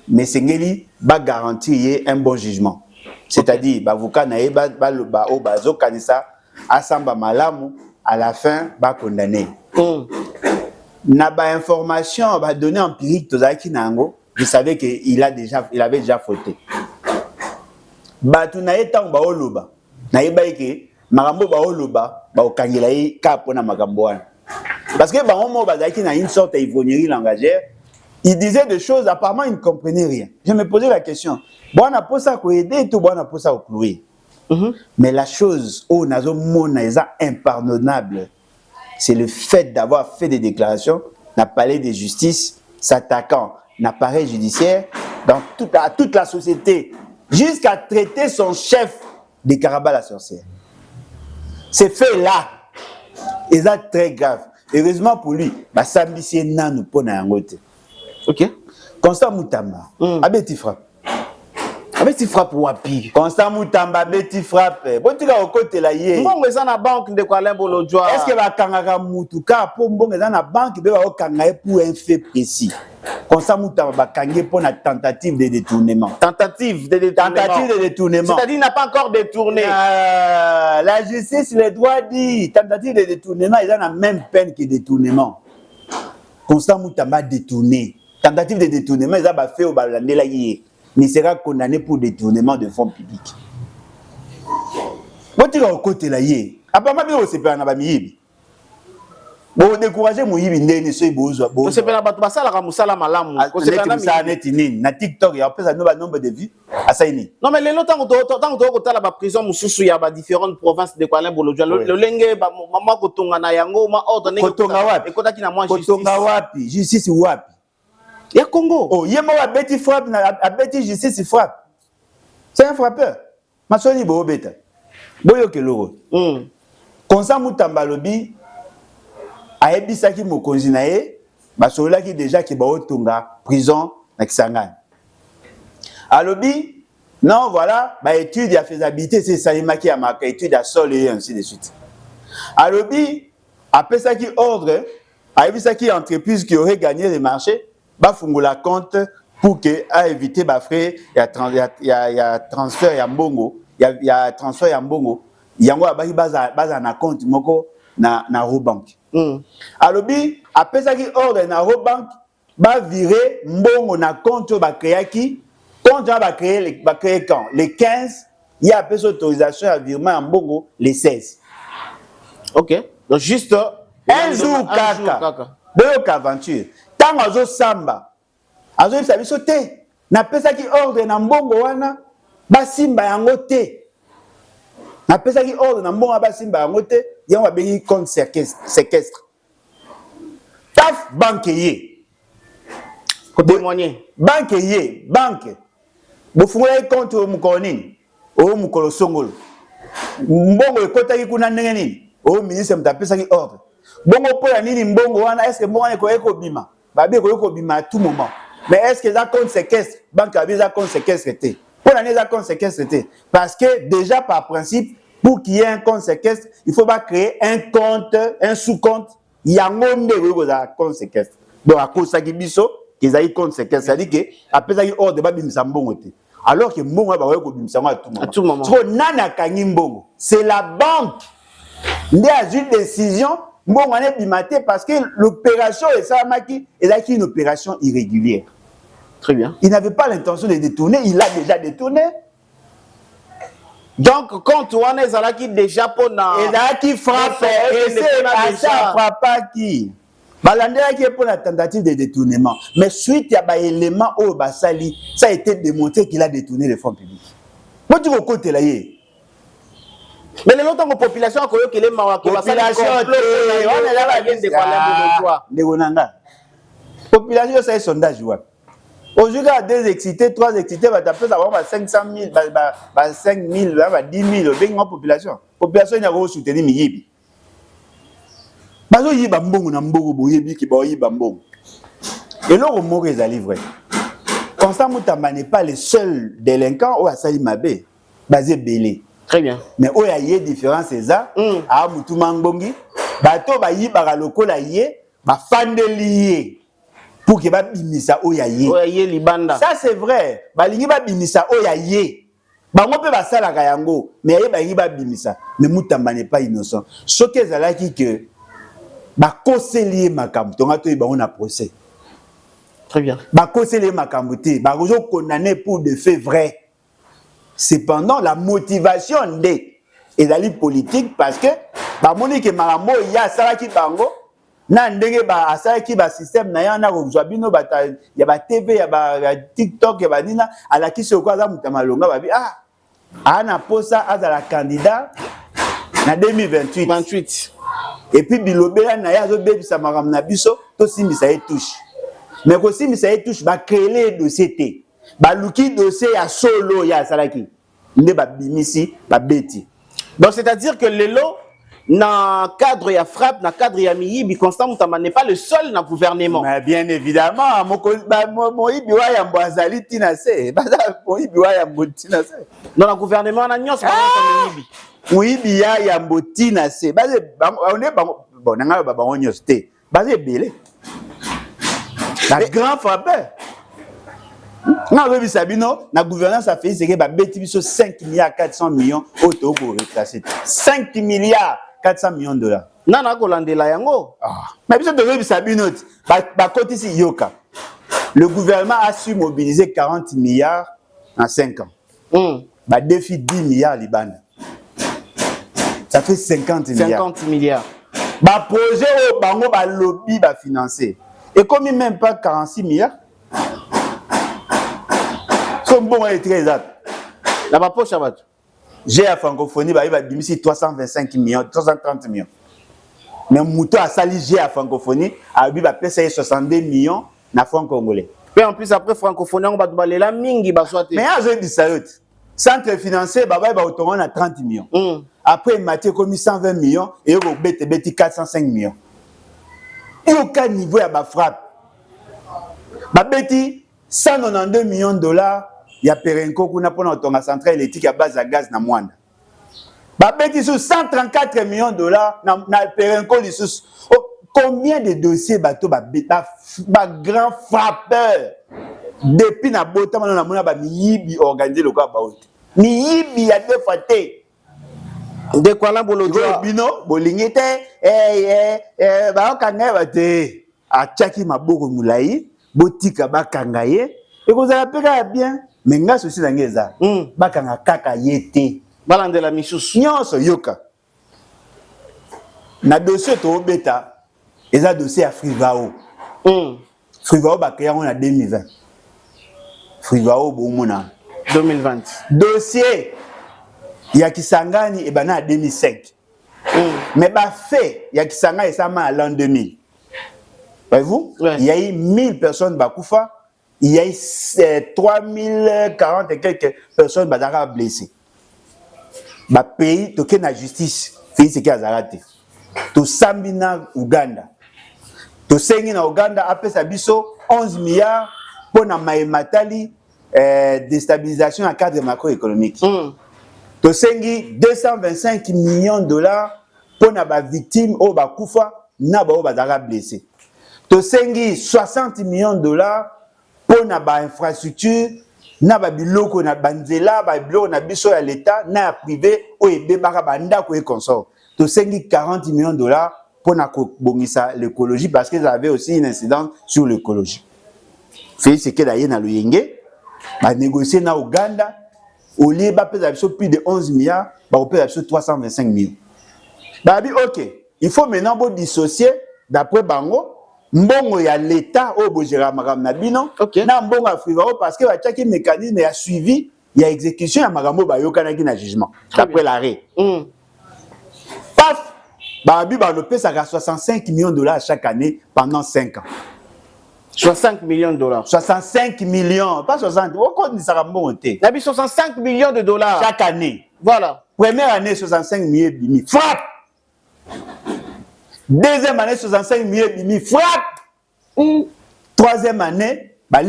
[SPEAKER 2] mais sengeli ba garantir un bon jugement. C'est-à-dire bavoka na yeba ba loba o bazo kanisa asamba malamu à la fin ba condamné. Na ba information ba donner empirique tozaki nango, je savais que il avait déjà fauté. Ba tu na eta ba oloba. Na yeba ke makambo ba oloba ba okangela yi ka pona makambo wana. Parce que ba homo ba zaki na une sorte d'ivognerie langagère, il disait des choses apparemment il ne comprenait rien. Je me posais la question, bon na posa ko aider tout bon na posa ko clouer. Mais la chose où nazo mona impardonnable, c'est le fait d'avoir fait des déclarations dans le palais de justice s'attaquant à l'appareil judiciaire dans toute la société, jusqu'à traiter son chef de Karaba la sorcière. Ces faits-là, ils sont très graves. Heureusement pour lui, Sambisi Nanou Pona Yangote.
[SPEAKER 3] Ok.
[SPEAKER 2] Constant Moutamba, Abeti frappe.
[SPEAKER 3] Abeti frappe wapi.
[SPEAKER 2] Constant Moutamba, Abeti frappe. Bon, tu vas au côté là, hier.
[SPEAKER 3] Mbongo est dans la banque de Kuala Bolojwa.
[SPEAKER 2] Est-ce que va Kangara Moutouka pour Mbongo est dans la banque de Kangaye pour un fait précis? Constant Moutamba va Kangé pour la tentative de détournement.
[SPEAKER 3] Tentative de détournement. C'est-à-dire qu'il n'a pas encore détourné.
[SPEAKER 2] La justice, les droits dit, tentative de détournement, ils ont la même peine que détournement. Constant Moutamba détourné. Tentative de détournement, ils ont fait au Balandela hier. Il sera condamné pour détournement de fonds publics. Bon, tu vas au côté là hier. Après, ma vie, on s'est fait un abamiyibi. Bon, décourager mon yibi ndé ne soit besoin.
[SPEAKER 3] On s'est fait la batte basala comme musala malamu.
[SPEAKER 2] On s'est fait ça net inine. Na TikTok, il y a un nombre de vues. À ça ini.
[SPEAKER 3] Non mais les notes tant que la prison mususu il y a différentes provinces de Kuala Bolojwa. Le lenge maman kotonga na yango ma ordre ne
[SPEAKER 2] kotonga wapi.
[SPEAKER 3] Ekota ki na moi justice.
[SPEAKER 2] Kotonga wapi. Justice wapi.
[SPEAKER 3] Ya Congo.
[SPEAKER 2] Oh, yemo wa beti frappe na beti justice frappe. C'est un frappeur. Masoni bo beta. Boyo keloro. Constant Moutamba lobi ayebisaki mokonzi na ye basololaki déjà ki baotonga prison na Kisangani. Alobi non voilà ba étude ya faisabilité c'est salimaki ya maka étude ya sol et ainsi de suite. Alobi apesaki ordre ayebisaki entreprise qui aurait gagné le marché ba fungula compte pour que a éviter ba frais ya transfert ya mbongo ya transfert ya mbongo yango abaki baza na compte moko na Robank. Alobi apesaki ordre na Robank ba virer mbongo na compte ba créaki compte ba créer quand le 15 il y a apesé autorisation à virement mbongo le 16.
[SPEAKER 3] OK. Donc juste
[SPEAKER 2] un jour kaka. Boyo aventure. Tant azo samba. Azo biso te. Na pesaki ordre na mbongo wana ba simba yango te. Na pesaki ordre na mbongo ba simba yango te. Yango abengi compte séquestre. Taf banque yé.
[SPEAKER 3] Ko témoigner.
[SPEAKER 2] Banque yé, banque. Bo fungula compte o mukoni. O mukolo songolo. Mbongo ekotaki kuna ndenge nini? O ministre mtapesaki ordre. Bongo po ya nini mbongo wana est-ce que mbongo eko bima? Babi eko bima à tout moment. Mais est-ce que ça compte séquestre? Banque a ça compte séquestre té. Pour l'année ça compte séquestre té. Parce que déjà par principe pour qu'il y ait un compte séquestre, il faut pas créer un compte, un sous-compte. Il y a un monde de compte séquestre. Donc à cause de biso, qu'ils aient compte séquestre, ça dit que après ça il hors de babi mbongo té. Alors que mbongo ba eko bimisa à tout moment. So nana kangi mbongo. C'est la banque. Il a une décision, bon, on est bimaté parce que l'opération est ça, et là, une opération irrégulière.
[SPEAKER 3] Très bien.
[SPEAKER 2] Il n'avait pas l'intention de détourner, il l'a déjà détourné.
[SPEAKER 3] Donc, quand on est là qui déjà pour
[SPEAKER 2] et là qui frappe, et c'est ça frappe qui. Balandela qui est pour la tentative de détournement. Mais suite il y a un élément au Basali, ça a été démontré qu'il a détourné les fonds publics. Moi, tu vas côté là,
[SPEAKER 3] mais les autres populations a connu que les
[SPEAKER 2] population population c'est sondage aujourd'hui à 2 excités 3 excités va taper ça va 500 000 5 000 va 10 000 benga population il a go soutenir miyibi bazo yiba mbongo na mbongo boyebi ki ba yiba mbongo et là au mot ezali vrai Constant Moutamba n'est pas le seul délinquant ou asali mabe basé belé.
[SPEAKER 3] Très bien.
[SPEAKER 2] Mais où il y a différence c'est ça à Moutoumangbongi bato ba yiba lokola yé ba fandelié pour que ba bimisa oyaye.
[SPEAKER 3] Oyaye libanda.
[SPEAKER 2] Ça c'est vrai. Ba lingi ba bimisa oyaye. Ba ngope ba sala kayango mais ba lingi ba bimisa. Mais Moutamba n'est pas innocent. Ce que zalaki que ba koselié makambo tonga to ba on a procès.
[SPEAKER 3] Très bien.
[SPEAKER 2] Ba koselié makambo te ba rozo condamné pour des faits vrais. Cependant, la motivation des ezali politique parce que ba moni ke marambo ya sala ki bango na ndenge ba asala ki ba système na yana ko bino ya ba TV ya ba TikTok ya ba nina ala ki se ko za Mutamalonga ba bi ana posa azala candidat na 2028
[SPEAKER 3] 28.
[SPEAKER 2] et puis bilobela na ya zo bebisa maram na biso to simbisa ye touche mais ko simbisa ye touche ba créer dossier té ba luki dossier ya solo ya salaki nde ba bimisi ba beti.
[SPEAKER 3] Donc c'est-à-dire que lelo na cadre ya frappe na cadre ya miyibi Constant Mutamba n'est pas le seul na gouvernement.
[SPEAKER 2] Mais bien évidemment moyibi wa ya mbazali tina se baza moyibi wa ya mbotina se
[SPEAKER 3] dans le gouvernement na nyonso miyibi
[SPEAKER 2] moyibi ya mbotina se baza on est bon nanga ba nyonso te baza belé la grand frappeur na lobi sabino na gouvernance a fait c'est que ba beti biso 5 milliards 400 millions auto ko reclasser 5 milliards 400 millions de dollars.
[SPEAKER 3] Nana kolandela yango.
[SPEAKER 2] Mais biso de lobi sabino ba côté si yoka. Le gouvernement a su mobiliser 40 milliards en 5 ans. Ba défi 10 milliards libana. Ça fait 50 milliards.
[SPEAKER 3] 50 milliards.
[SPEAKER 2] Ba projet au bango ba lobby ba financer. Et comme même pas 46 milliards. Son bon est très exact.
[SPEAKER 3] La poche à battre.
[SPEAKER 2] J'ai à francophonie, bah il va diminuer 325 millions, 330 millions. Mais Mouto a sali j'ai à francophonie, a lui va payer 62 millions na franc congolais.
[SPEAKER 3] Et en plus après francophonie on va demander la mingi ba soit.
[SPEAKER 2] Mais j'ai dit ça centre financier bah va autour à 30 millions. Après Mathieu commis 120 millions et au beti 405 millions. Et aucun niveau à ba frappe. Ba beti 192 millions de dollars. Il y a Perenco qui n'a pas notre centrale électrique à base à gaz na Mwanda. Babeti sous 134 millions de dollars na Perenco sous combien de dossiers bateau ba grand frappeur depuis na bota na mona ba miyibi organisé le quoi baout. Miyibi a deux fois té.
[SPEAKER 3] De quoi là bolojo
[SPEAKER 2] bino bolingite ba kanga ba té a chaki maboko mulai botika ba kangaye et vous avez pega bien. Mais nga souci na ngeza bakanga kaka yete
[SPEAKER 3] balandela misusu
[SPEAKER 2] nyonso yoka na dossier to beta eza dossier à Frivao Frivao ba créé en 2020 Frivao bomona
[SPEAKER 3] 2020
[SPEAKER 2] dossier ya Kisangani et bana 2005 mais ba fait ya Kisangani ça ma l'an 2000 voyez-vous il y a eu 1000 personnes bakufa. Il y a eu 3040 et quelques personnes blessées. Le pays, toke na justice, fait ce qui a zarate. To Sambina, Uganda. To Sengi na Uganda, après ça, 11 milliards pour na Matali, déstabilisation à cadre macroéconomique. To Sengi, 225 millions de dollars pour na ba victime au Bakoufa, na ba bazara blessé. To Sengi, 60 millions de dollars pour na ba infrastructure na ba biloko na banzela ba biloko na biso ya l'état na privé o ebebaka banda ko e consort to sengi 40 millions de dollars pour na bongisa l'écologie parce qu'ils avaient aussi une incidence sur l'écologie. Fait ce que d'ailleurs na Luyenge ba négocier na Uganda au lieu ba pesa biso plus de 11 milliards ba pesa biso 325 millions. Ba bi OK, il faut maintenant bo dissocier d'après bango mbongo ya l'état au bojera magam na bino na mbongo afriva parce que bachaki mécanisme ya suivi ya exécution ya magambo ba yokana ki na jugement d'après l'arrêt. Paf ba bi ba le pesa 65 millions de dollars chaque année pendant 5 ans.
[SPEAKER 3] 65 millions de dollars.
[SPEAKER 2] 65 millions, pas 60. Pourquoi on dit ça mbongo té?
[SPEAKER 3] La bi 65 millions de dollars
[SPEAKER 2] chaque année.
[SPEAKER 3] Voilà.
[SPEAKER 2] Première année 65 millions bimi. Frappe. Deuxième année, 65 millions bimi, frappe. Troisième année, bah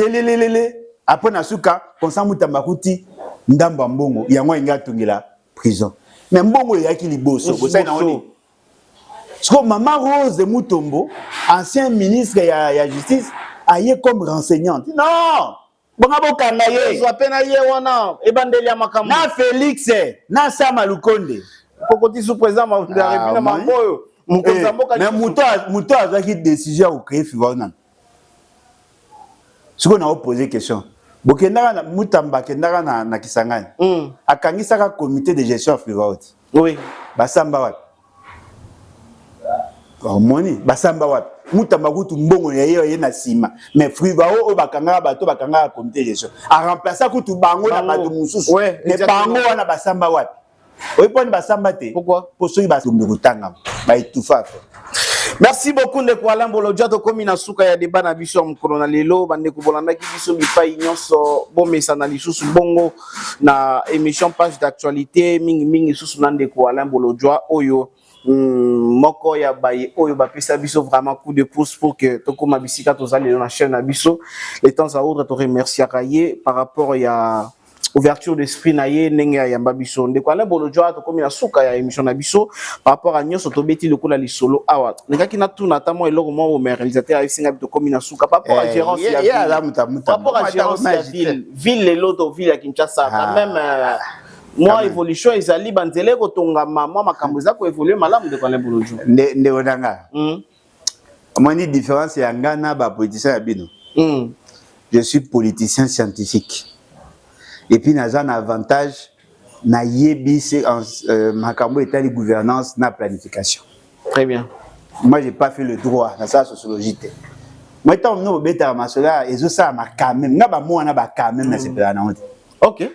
[SPEAKER 2] après Nasuka, Constant Mutamba kuti ndamba mbongo, yango inga tungila prison. Mais mbongo yaki liboso, bosa na oni. Parce que Maman Rose de Mutombo, ancien ministre ya justice, aye comme renseignante. Non! Bongabo kangaye.
[SPEAKER 3] So apena ye wana, ebandeli ya makambo.
[SPEAKER 2] Na Félix, na Sama Lukonde.
[SPEAKER 3] Pokoti sous président ma République mamboyo.
[SPEAKER 2] Mais Mouto a une décision pour créer Fivona. Ce qu'on a posé question. Bokendara Moutamba Kendara na Kisangani. Akangisaka comité de gestion Fivona.
[SPEAKER 3] Oui.
[SPEAKER 2] Basamba wat. Moni, Basamba wat. mutamba kutu mbongo ye na sima mais frivao o bakanga bato bakanga comité de gestion a remplacer kutu bango na bato mususu mais bango wana basamba wapi oyiponi basamba te
[SPEAKER 3] pourquoi
[SPEAKER 2] pour ceux qui batumbi kutanga ba etufa.
[SPEAKER 3] Merci beaucoup ndeko Alain Bolodja to komi na suka ya débat na biso mkono na lelo bande ko bolanda ki biso bipai nyonso bomesa na lisusu bongo na émission page d'actualité mingi susu na ndeko Alain Bolodja oyo moko ya baye oyo bapesa biso vraiment coup de pouce pour que tokoma bisika tozali na chaîne na biso les temps à autre to remercier kaye par rapport ya ouverture d'esprit na ye ndenge ya yamba biso ndeko Alain Bolodja to komi na suka ya émission na biso par rapport à nyonso to beti lokola lisolo awa ngaki na tuna tamo eloko mo au réalisateur ya singa to komi na suka par rapport à gérance ya par rapport à gérance ya ville le loto ville ya Kinshasa quand même moi évolution ezali banzele ko tonga mama makambo za ko évoluer malamu ndeko Alain Bolodja
[SPEAKER 2] nde onanga moni différence ya ngana ba politicien ya bino je suis politicien scientifique. Et puis, nous avons un avantage, na yebi c'est makambo état de gouvernance na planification.
[SPEAKER 3] Très bien.
[SPEAKER 2] Moi, j'ai pas fait le droit dans sa sociologie. Moi, tant nous bêta masola et ça m'a quand même na ba moi na ba quand même na c'est pas na honte.
[SPEAKER 3] OK.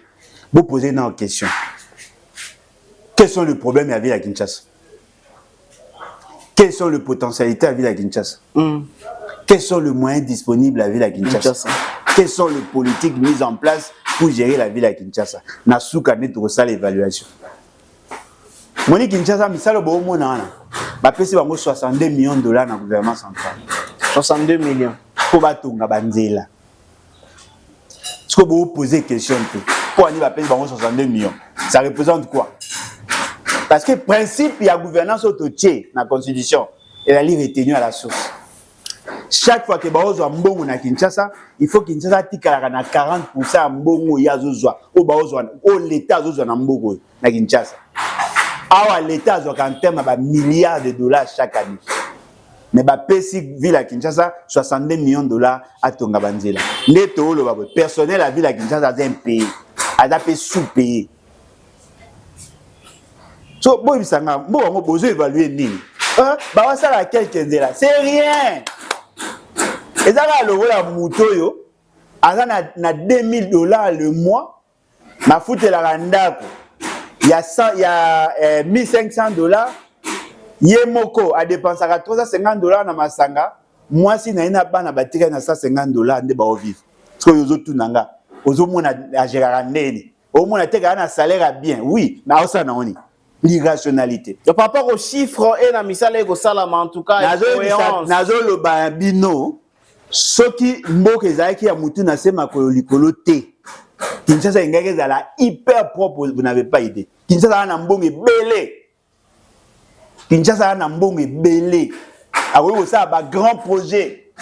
[SPEAKER 2] Vous posez une question. Quels sont les problèmes à la ville à Kinshasa? Quelles sont les potentialités à la ville à Kinshasa? Quels sont les moyens disponibles à la ville à Kinshasa? Quelles sont les politiques mises en place pour gérer la ville à Kinshasa? Nasuka net ça l'évaluation. Moni Kinshasa misalo bo mona na. Ba pesi bango 62 millions de dollars dans le gouvernement central.
[SPEAKER 3] 62 millions
[SPEAKER 2] pour batonga banzela. Ce que vous posez question pour aller ba pesi bango 62 millions. Ça représente quoi? Parce que le principe il y a gouvernance autotier dans la constitution et la ligne retenue à la source. Chaque fois que baozo mbongo na Kinshasa, il faut que Kinshasa tikala na 40% mbongo ya zozwa. O baozo o l'état zozwa na mbongo na Kinshasa. Awa l'état zo en terme ba milliards de dollars chaque année. Mais ba pesi ville à Kinshasa 62 millions de dollars à Tonga Banzela. Neto lo ba personnel la ville à Kinshasa c'est un pays. A peu sous-payé. So bo bisanga bo ngo bozo évaluer nini? Ba wa sala quelques là, c'est rien. Et ça va le voilà mutoyo azana na $2000 le mois ma foute la randako il y a 100 il y a $1500 yemoko a dépenser à $350 na masanga moi si na ina bana batika na $150 nde ba vivre parce que yozo tunanga ozo mona a gérer ndeni au mona teka na salaire bien oui na osa na oni l'irrationalité
[SPEAKER 3] par rapport aux chiffres et la misale ko salama en tout cas
[SPEAKER 2] nazo lo bino soki mboka ezalaki ya mutu na sema ko likolo te Kinshasa ingaki ezala hyper propre vous n'avez pas idée Kinshasa na mbongo ebele Kinshasa na mbongo ebele akoki kosala ba grand projet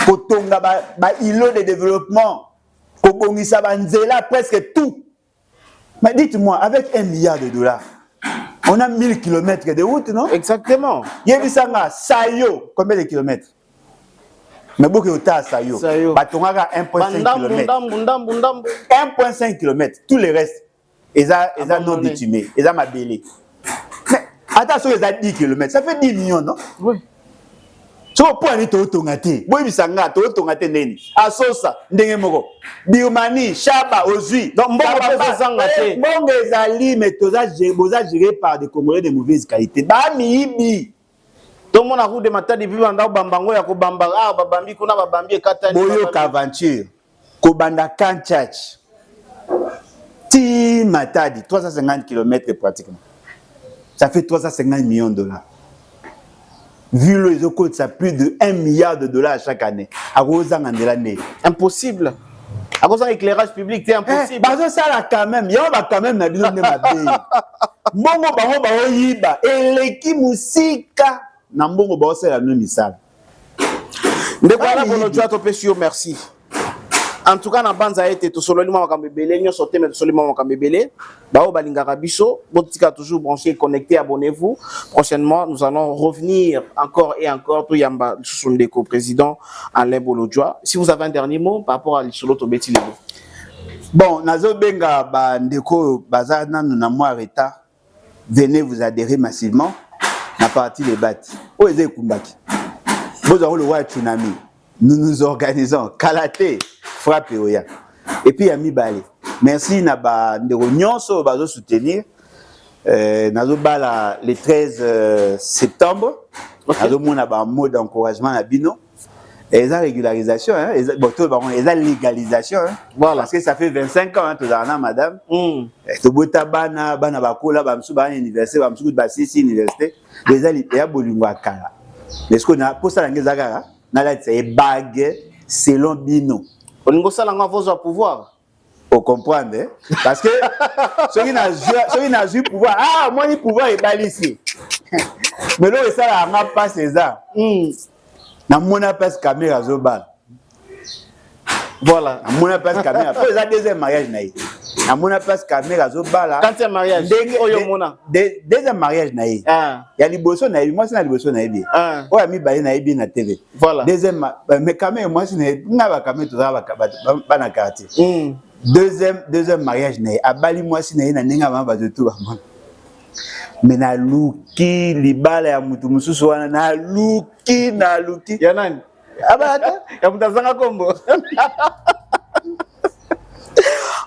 [SPEAKER 2] kotonga ba îlot de développement kobongisa banzela presque tout mais dites-moi avec $1 milliard on a 1000 km de route non
[SPEAKER 3] exactement
[SPEAKER 2] yebisanga sayo combien de kilomètres mais beaucoup de temps sayo batongaka 1.5 km 1.5 km tout le reste eza non bitumé eza mabele mais attention eza 10 km ça fait 10 millions non
[SPEAKER 3] oui
[SPEAKER 2] so pour aller totonga te boyebisanga totonga te neni asosa ndenge moko Birmanie Chaba Ozui
[SPEAKER 3] donc mbongo
[SPEAKER 2] ezali mais boza géré par des Congolais de mauvaise qualité ba miibi
[SPEAKER 3] tout mon route de matadi puis banda bambango ya ko bamba babambi kuna babambi ekatani
[SPEAKER 2] boyo aventure ko banda Kanchach ti matadi 350 km pratiquement ça fait $350 millions. Vu les coûts, ça plus de $1 milliard chaque année. À cause
[SPEAKER 3] impossible. À cause de l'éclairage public, c'est impossible.
[SPEAKER 2] Parce que ça là quand même, il y a quand même la besoin de ma pays. Bongo bango yiba, eleki musika na mbongo ba c'est la même misale.
[SPEAKER 3] Ndeko Alain Bolodja to pesio merci. En tout cas na banza été to solo lima makambebele nyo sote mais to solo lima makambebele ba o balingaka biso botika toujours branché connecté abonnez-vous prochainement nous allons revenir encore et encore to yamba sous ndeko président Alain Bolodja si vous avez un dernier mot par rapport à l'isolo to beti lebo
[SPEAKER 2] bon nazo benga ba ndeko bazana na moi retard venez vous adhérer massivement na partie des bâti o eze kumbaki Vous avez le roi tsunami. Nous nous organisons. Kalaté, frappe Oya. Et puis, Ami Balé. Merci, Naba, de Nyonso, Bazo soutenir. Nazo Bala, le 13 septembre. Nazo Mona, un mot d'encouragement à Bino. Et la régularisation, hein, et la légalisation, hein, voilà. Parce que ça fait 25 ans, hein, tout ça, madame. Tu bota bana bakola bamsu bana université bamsu basisi université les ali ya bolingwa kala. Mais ce qu'on a pour ça l'angeza kala, na la c'est bague selon Bino.
[SPEAKER 3] Olingo sala nga vozo pouvoir.
[SPEAKER 2] Vous comprenez? Parce que ceux qui n'a eu pouvoir, ah moi il pouvoir est bal ici. Mais là ça la nga pas ça. Na mona pas caméra zobal. Voilà, na mona pas caméra. Après ça deuxième mariage naï. Na mona pas caméra zobal.
[SPEAKER 3] Quand c'est mariage, oyo mona.
[SPEAKER 2] Deuxième mariage naï. Ah. Ya liboso naï, moi c'est na liboso naï bi. Ah. Oya mi baye naï bi na TV. Voilà. Deuxième mais caméra moi c'est na ba caméra tout ça ba na quartier. Deuxième mariage naï. Abali moi c'est naï na ninga ba de tout. Mais na luki libala ya mutu mususu wana na luki ya nani abata ya mutazanga kombo.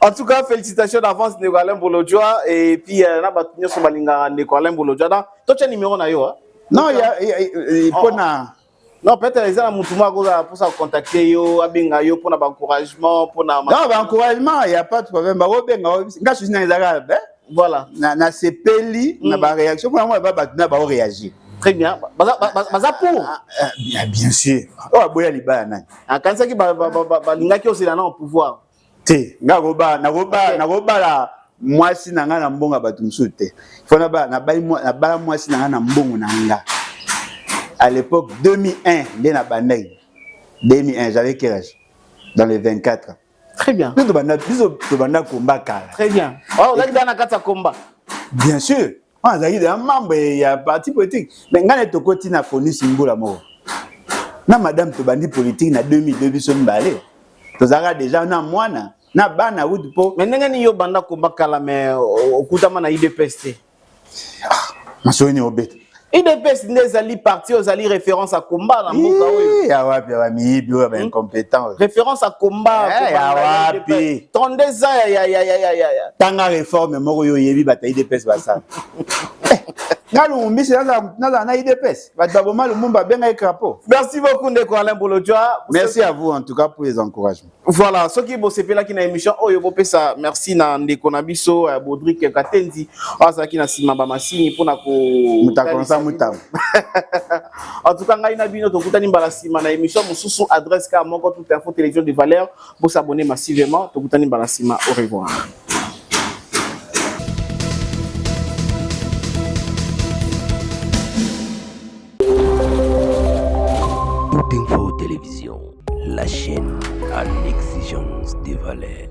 [SPEAKER 3] En tout cas, félicitations d'avance de Alain Bolodjoa et puis na batunyo so balinga de Alain Bolodjoa. Toi tu as numéro na yo hein?
[SPEAKER 2] Non, il pona
[SPEAKER 3] non, peut-être les gens mutuma pour ça contacter yo abenga yo pour na encouragement pour na.
[SPEAKER 2] Non, encouragement, il y a pas de problème. Ba obenga nga susi na ezaka voilà na sepeli na ba réaction pour moi ba réagir
[SPEAKER 3] très bien baza pour
[SPEAKER 2] bien sûr oh boya libala nani
[SPEAKER 3] akanisa ki ba lingaki osila na au pouvoir
[SPEAKER 2] te nga roba la mwasi na nga na mbonga batu msute faut na bala mwasi na nga na mbongo na nga à l'époque 2001 dès na bandai 2001 j'avais quel âge dans les 24 ans.
[SPEAKER 3] Très bien. Très bien. Oh, là, dans la combat.
[SPEAKER 2] Bien sûr. On a un membre, il y a parti politique. Mais quand on est au côté de la fournie symbole à mort. Na madame Tobandi politique na 2002 biso mbalé. Tozara déjà na mwana na bana wud po.
[SPEAKER 3] Mais nenga ni yo banda combat kala mais okutama na IDPS.
[SPEAKER 2] Masoni obet.
[SPEAKER 3] IDPS nezali parti ozali référence à combat na mboka oyo.
[SPEAKER 2] Ya wapi ya mi bio ba incompétent.
[SPEAKER 3] Référence à combat
[SPEAKER 2] ya wapi.
[SPEAKER 3] 32 ans ya.
[SPEAKER 2] Tanga réforme moko yo yebi bata IDPS basa. Ngalo mbisi na IDPS. Bata boma lumumba benga ekrapo.
[SPEAKER 3] Merci beaucoup Ndeko Alain Bolodjoa.
[SPEAKER 2] Merci à vous en tout cas pour les encouragements.
[SPEAKER 3] Voilà, ce qui bo sepela ki na émission oyo bo pesa merci na Ndeko na biso Bodrick Katendi. Asa ki na sima ba masini pona ko
[SPEAKER 2] mutakonsa mutamu.
[SPEAKER 3] En tout cas ngai na bino tokutani mbala sima na émission mususu adresse ka moko toute info télévision de valeur pour s'abonner massivement tokutani mbala sima au revoir.
[SPEAKER 1] Tout Info Télévision, la chaîne à l'exigence des valeurs.